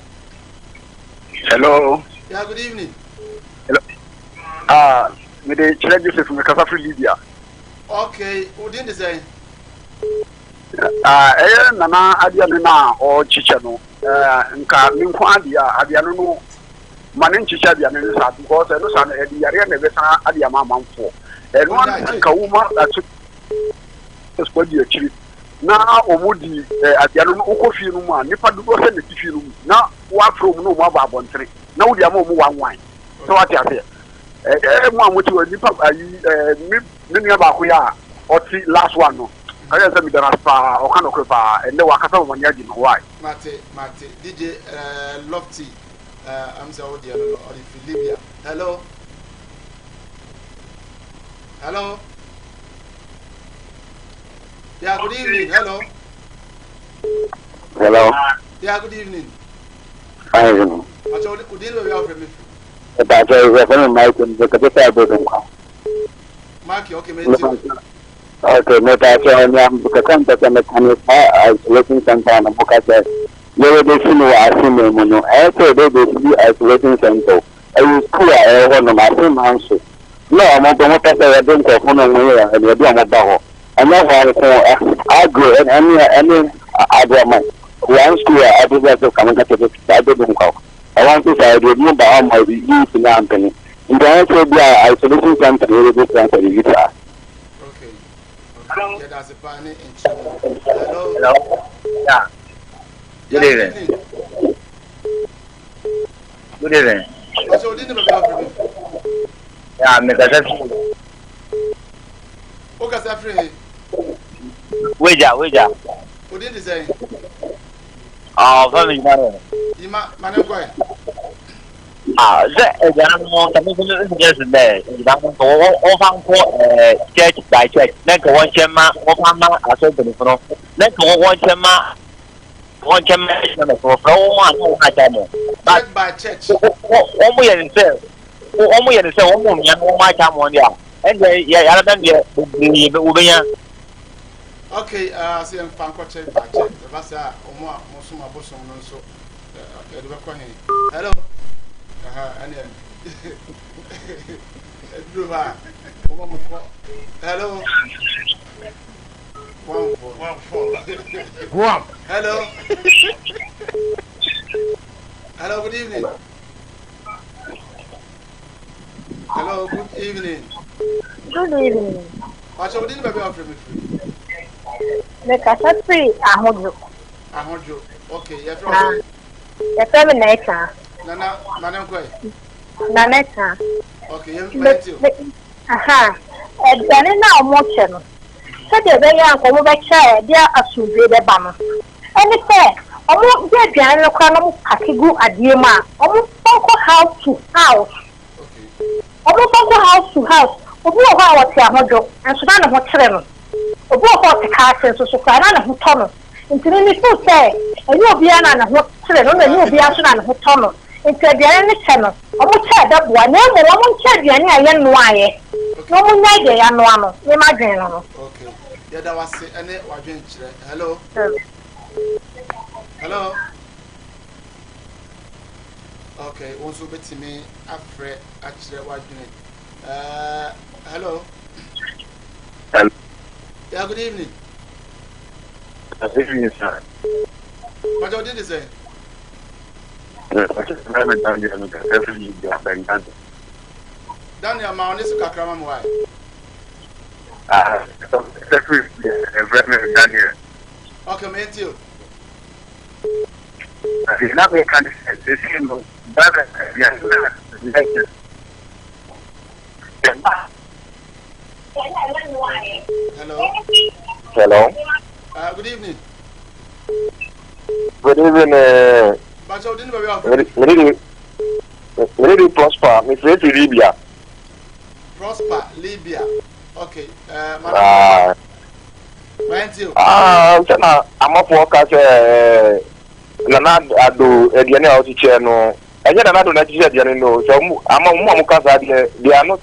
Hello. Yeah, good evening. Hello. Me the Chile from Casafri Libya. Okay, who didn't say? Nana Adiana or Chichano. Nka minko adia no manen chicha bia ne sa because no sa na edi yare na be sa adia mamamfo eno nka wuma atu spodi akiri na omudi adia no ukofie no mu a nipa do se ne tifie no mu na wa from no mu aba abontere na wodi ama mu wanwan so what you say mu amuti wa nipa ayi me nua ba ko ya oti last one no I just said that or kind of and then Wakasa when you know why. Mate, DJ Lofty, I'm Saudi or Libya. Hello. Yeah, good evening. Hello. Yeah, good evening. I don't know. I told you, didn't we offer me? But I was going to make them look at the Mark, okay, mate. Okay, no, that's why I'm contact and mechanic isolating center and book at that. You will see no assuming, after they be isolating center. I will pull a one of my same answer. No, I'm not going to say I don't go on and you're doing a barrel. And now I go and any other man. One school, I do that to come and get it. I don't go. I want to say I do not buy my youth in Anthony. In the answer, be isolation center, you will be transferred. Yeah, that's a pan in trouble. Hello. Yeah. Good evening. Good evening. What's your dinner about? Yeah, Mr. Jeffrey. Okay, Jeffrey. Wager. What did you say? Family man. You man, Just there. All church by church. Then go one chema, I said to the phone. Then go one chema for one church by church. Almost and my time on ya. And yeah, okay, see, I'm church by church. The Vasa, Omo, Mosuma Bosom, so hello. And then hello. Hello. Hello, good evening. Hello, good evening. Good evening. What's your name, baby? The Casafri, I hold you. Okay, you're from the Feminator. Nana, Madam Quay. Nanetta. Okay, you. Aha. And then in our motion. So the very uncle over chair, dear assume the banner. And it's fair. Almost dear Diana Cranum Kakigu at Yuma. Almost house to house. Almost house to house. Obu ọhọ awọte ahodo nso na ne ho kyerɛ no obu ọhọ te kaase so kwa na ne ho tɔ no ntini ni so sɛ ɛni obi na ne ho kyerɛ no na ɛni obi so na ne ho tɔ no nti aduane ne kyɛ no ɔmo kyɛ da boa na emu ɔmo kyɛ aduane a yɛ noa ayɛ na ɔmo nya deɛ yɛ noa no ne ma dwen no. Okay, yɛda wase ɛne wadwen kyerɛ. Hello. Hello. Okay, also betimi afrɛ akyerɛ wadwen. Hello. Hello. Yeah, good evening. Good evening, sir. What did you say? Daniel, my honest Kakrama, why? Okay, mate, you. na we can say no brother yeah hello Good evening. Good evening. Maybe Prosper. Me say to Libya. Prosper Libya. Okay. I'm up for catch. Nana Addo Ediane out chair no. I get another Nigeria Ediane no. So I'm a mom casa. They are not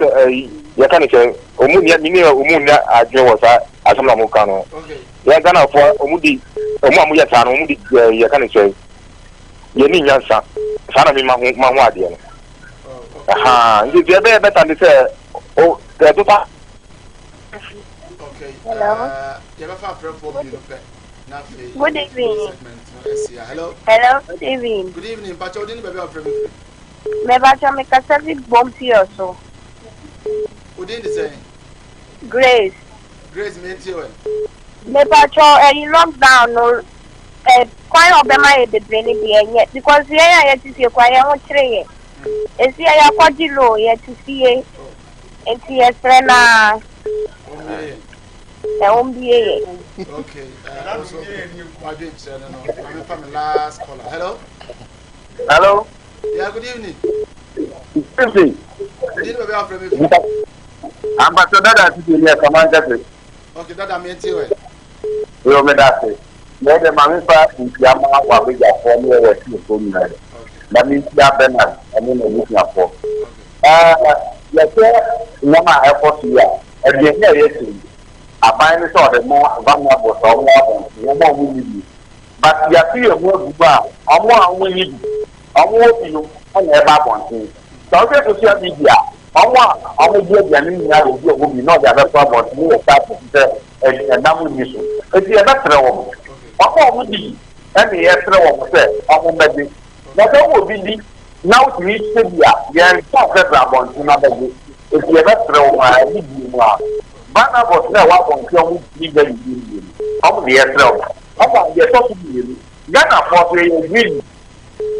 you can say Omunia Minia Umunia Adjo was as some Mokano. Okay. They are gonna for Omudi Omamuya Tan Omudi you can say Yeni Yansa Sana Mamwadian. Aha, you better than say oh the okay. Hello. Good evening. Hello. Hello, good evening. Good evening. Pacho didn't be afraid. Me bacha me kasavi bombi also. Who didn't say? Grace. Grace meant you. Me bacha any lockdown no quite obema the brain yet because here I to see quite a tray. And see I quite low yet to see and see a friend Okay. Also, my dream said, I'm from the last caller. Hello. Hello. Yeah. Good evening. Good evening. Ambassador that is here, Commander. Okay, that I meant you. You may that say. Let the Mamma in Yama or we are for me or two. That means Bernard, and then looking up for. Yes, sir. Mama, airport here. And yes, I find it all the more vulnerable no more winning. But you are still more good. I'm more winning. I'm more you on the back one thing. So, social media, I'm going to get the woman, not the other problem. You will start a number issue. It's the other woman. I'm more winning. And the extra woman said, I'm going to not will be now to reach Syria. There is no problem in another day. It's the other woman. Bana was now one from legal union. Of the Israel. Of the possibility. Ghana for a green.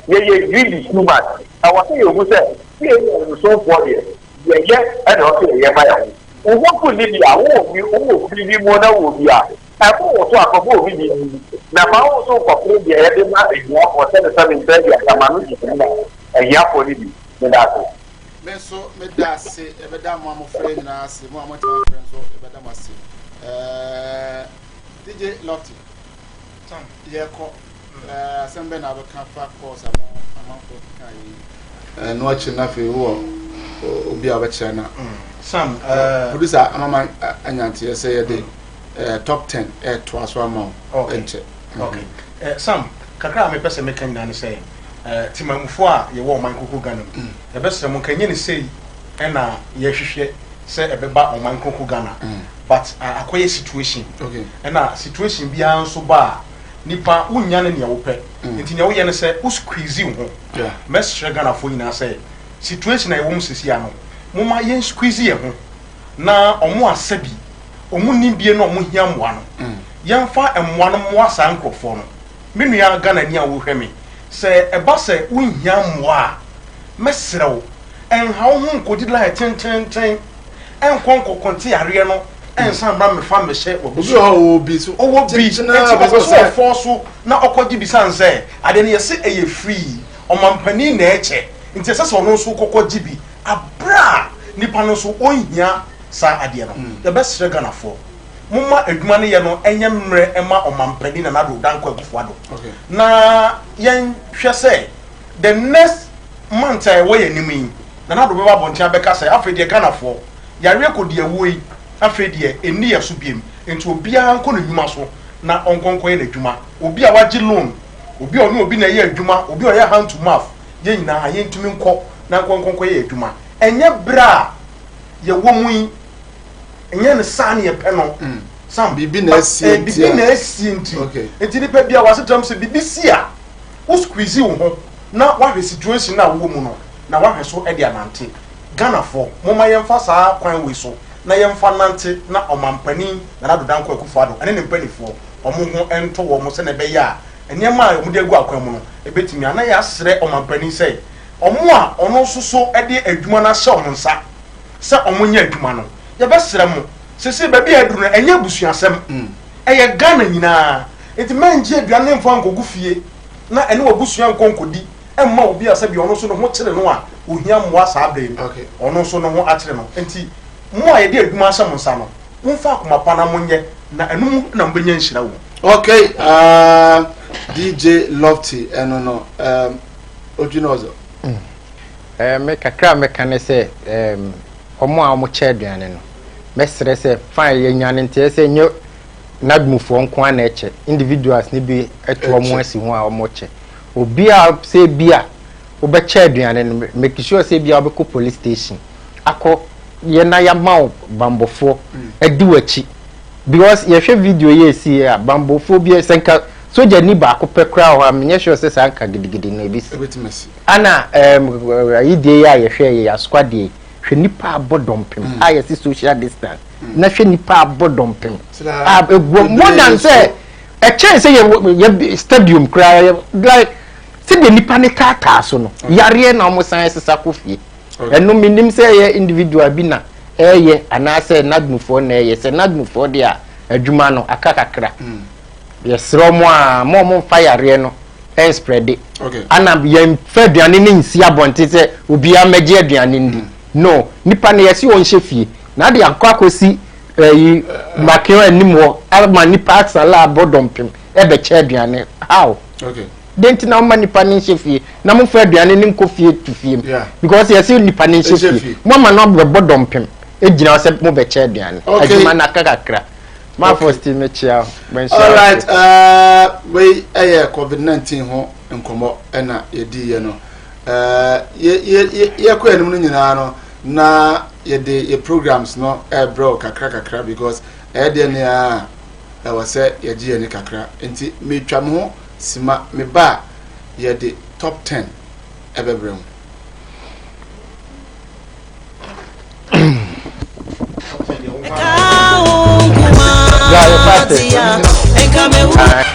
Really too much. I was saying, you said, here so for you. Yes, and also a year. What could Libya won't be more than we are. I won't talk about me. Now, also for Libya, I did not ignore for 7 days. And yeah, for Libya. Meso medase ebeda mo amofre na ase mo amoti friends so ebeda mo ase DJ Lofty Sam ye ko asembe na be kan fa course amanfo kan no achi na fe wo obi a be kire na Sam producer amama anyante ye say ye de top 10 to aso ama okay Sam kakra me pese me kan na ne say timamfo a ye wo man koko Ghana e be se mo kanye ne sei e na ye hwehwe se e be ba man koko Ghana but akoye situation e na situation bia nso ba nipa unya ne ne wo pe enti ne wo ye ne se u squeeze ho mesre Ghana fo nyina se situation na ye wo msisi ano mo ma ye squeeze ye ho na omo asabi omo nibie na omo hia moa no ye mfa emmoa no mo asa nkrofo no menu ya Ghana ni a wo hwemi se eba se unhia moa mesrew en ha wo nkodi la ten en konkonti yare no en san bra me fa me hye obi o bi so owo bi na so force na okogi bi san se ade ne yese eye free omampani na eche nti se so no so kokogi bi abra nipa no so onhia sa ade no the best Ghana for mumma eduma ne ye no enye mre ema omampani na nado danko Akufo Addo na yen hwe se the next month I wey enimi na nado beba bontia beka se afede Ghana for yare ko de awoi afede eni ye so biem enti obi a nko no nwuma so na onkonko ye na adwuma obi a wagi loan obi a obi na ye adwuma obi a ye hand to mouth ye nyina ye ntumi nko na onkonko ye adwuma enye bra ye wo mu enye ne sa ne ye pe no sam bibi na asienti enti ni pe bia wasetam se bibi sia wo squeeze wo ho na wa situation na wo mu no na wa hwe so e dia nante Ghana for moma yemfa saa kwan we so na yemfa nante na omampani na nado danko Akufo Addo ene ne mpanifo omo ho ento wo mo se na be ya enema a omude gu akwan mu no ebetimi ana ya asre omampani sei omo a ono soso ede adwuma na hye omo nsa se omo nya adwuma no ye besre mo sese ba bi aduru no enya busuasem eye Ghana nyina enti manje aduane mfa nkogu fie na ene wabusua nkonkodi emma obi asa bi ono so no ho kire no a ohia mmoa saa bra ni ono so no ho akire no enti mo a ye de adwuma hye mo nsa no mfa akoma pa na monye na enu na mbenya nhyira wo. Okay, DJ Lofty no Ojinozo. Me kakra me kan say omo a omo che aduane no. Me sere say fine ye nyane nte say nyo nadmufo nko na eche individuals ni bi eto omo asi ho a omo che. Obi a say bia obe che aduane no make sure say bia obeko police station. Akọ ye na ya ma bambofo edi wachi. Because you share video ye see a bambophobia senka soja ni ba ko pekra ho amenye sure say sanka gidigidi na ebisi ana idea ya ye hwe ya squad ye hwe nipa abodompem a ye see social distance na hwe nipa abodompem more than say a chance say ye stadium cry like see the nipa ne tata so no yare na omo san sesa kofie eno minim say ye individual bi na eye anase nadmufo na eye se nadmufo dia adwuma no akakakra yesro mo a mo fire no e spread it ana ye fa aduane ne nsi abonte se obi amagye aduane ndi no nipa ne yesi won hyefie na de akwakosi makeo animwo ama nipa aksala abodompem e be che aduane how denti na ma nipa ne hyefie na mo fa aduane ne nkofie tufie because yesi nipa ne hyefie mo ma no abodompem ejina se mo be che aduane adwuma na kakakra ma first me chia all right we COVID-19 ho nkomo na yedi ye no ye ko enum no nyina no na ye programs no bro kakra because de ne a was say ye gi ye kakra enti me twa me ho sima me ba ye de top 10 ebebrem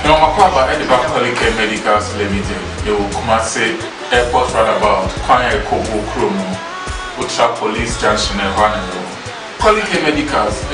No, Makwaba, Edinburgh College Medical Limited. They will come and say airport roundabout, Kwanya Kobo Kromo, Utra Police Junction, and College Medicals.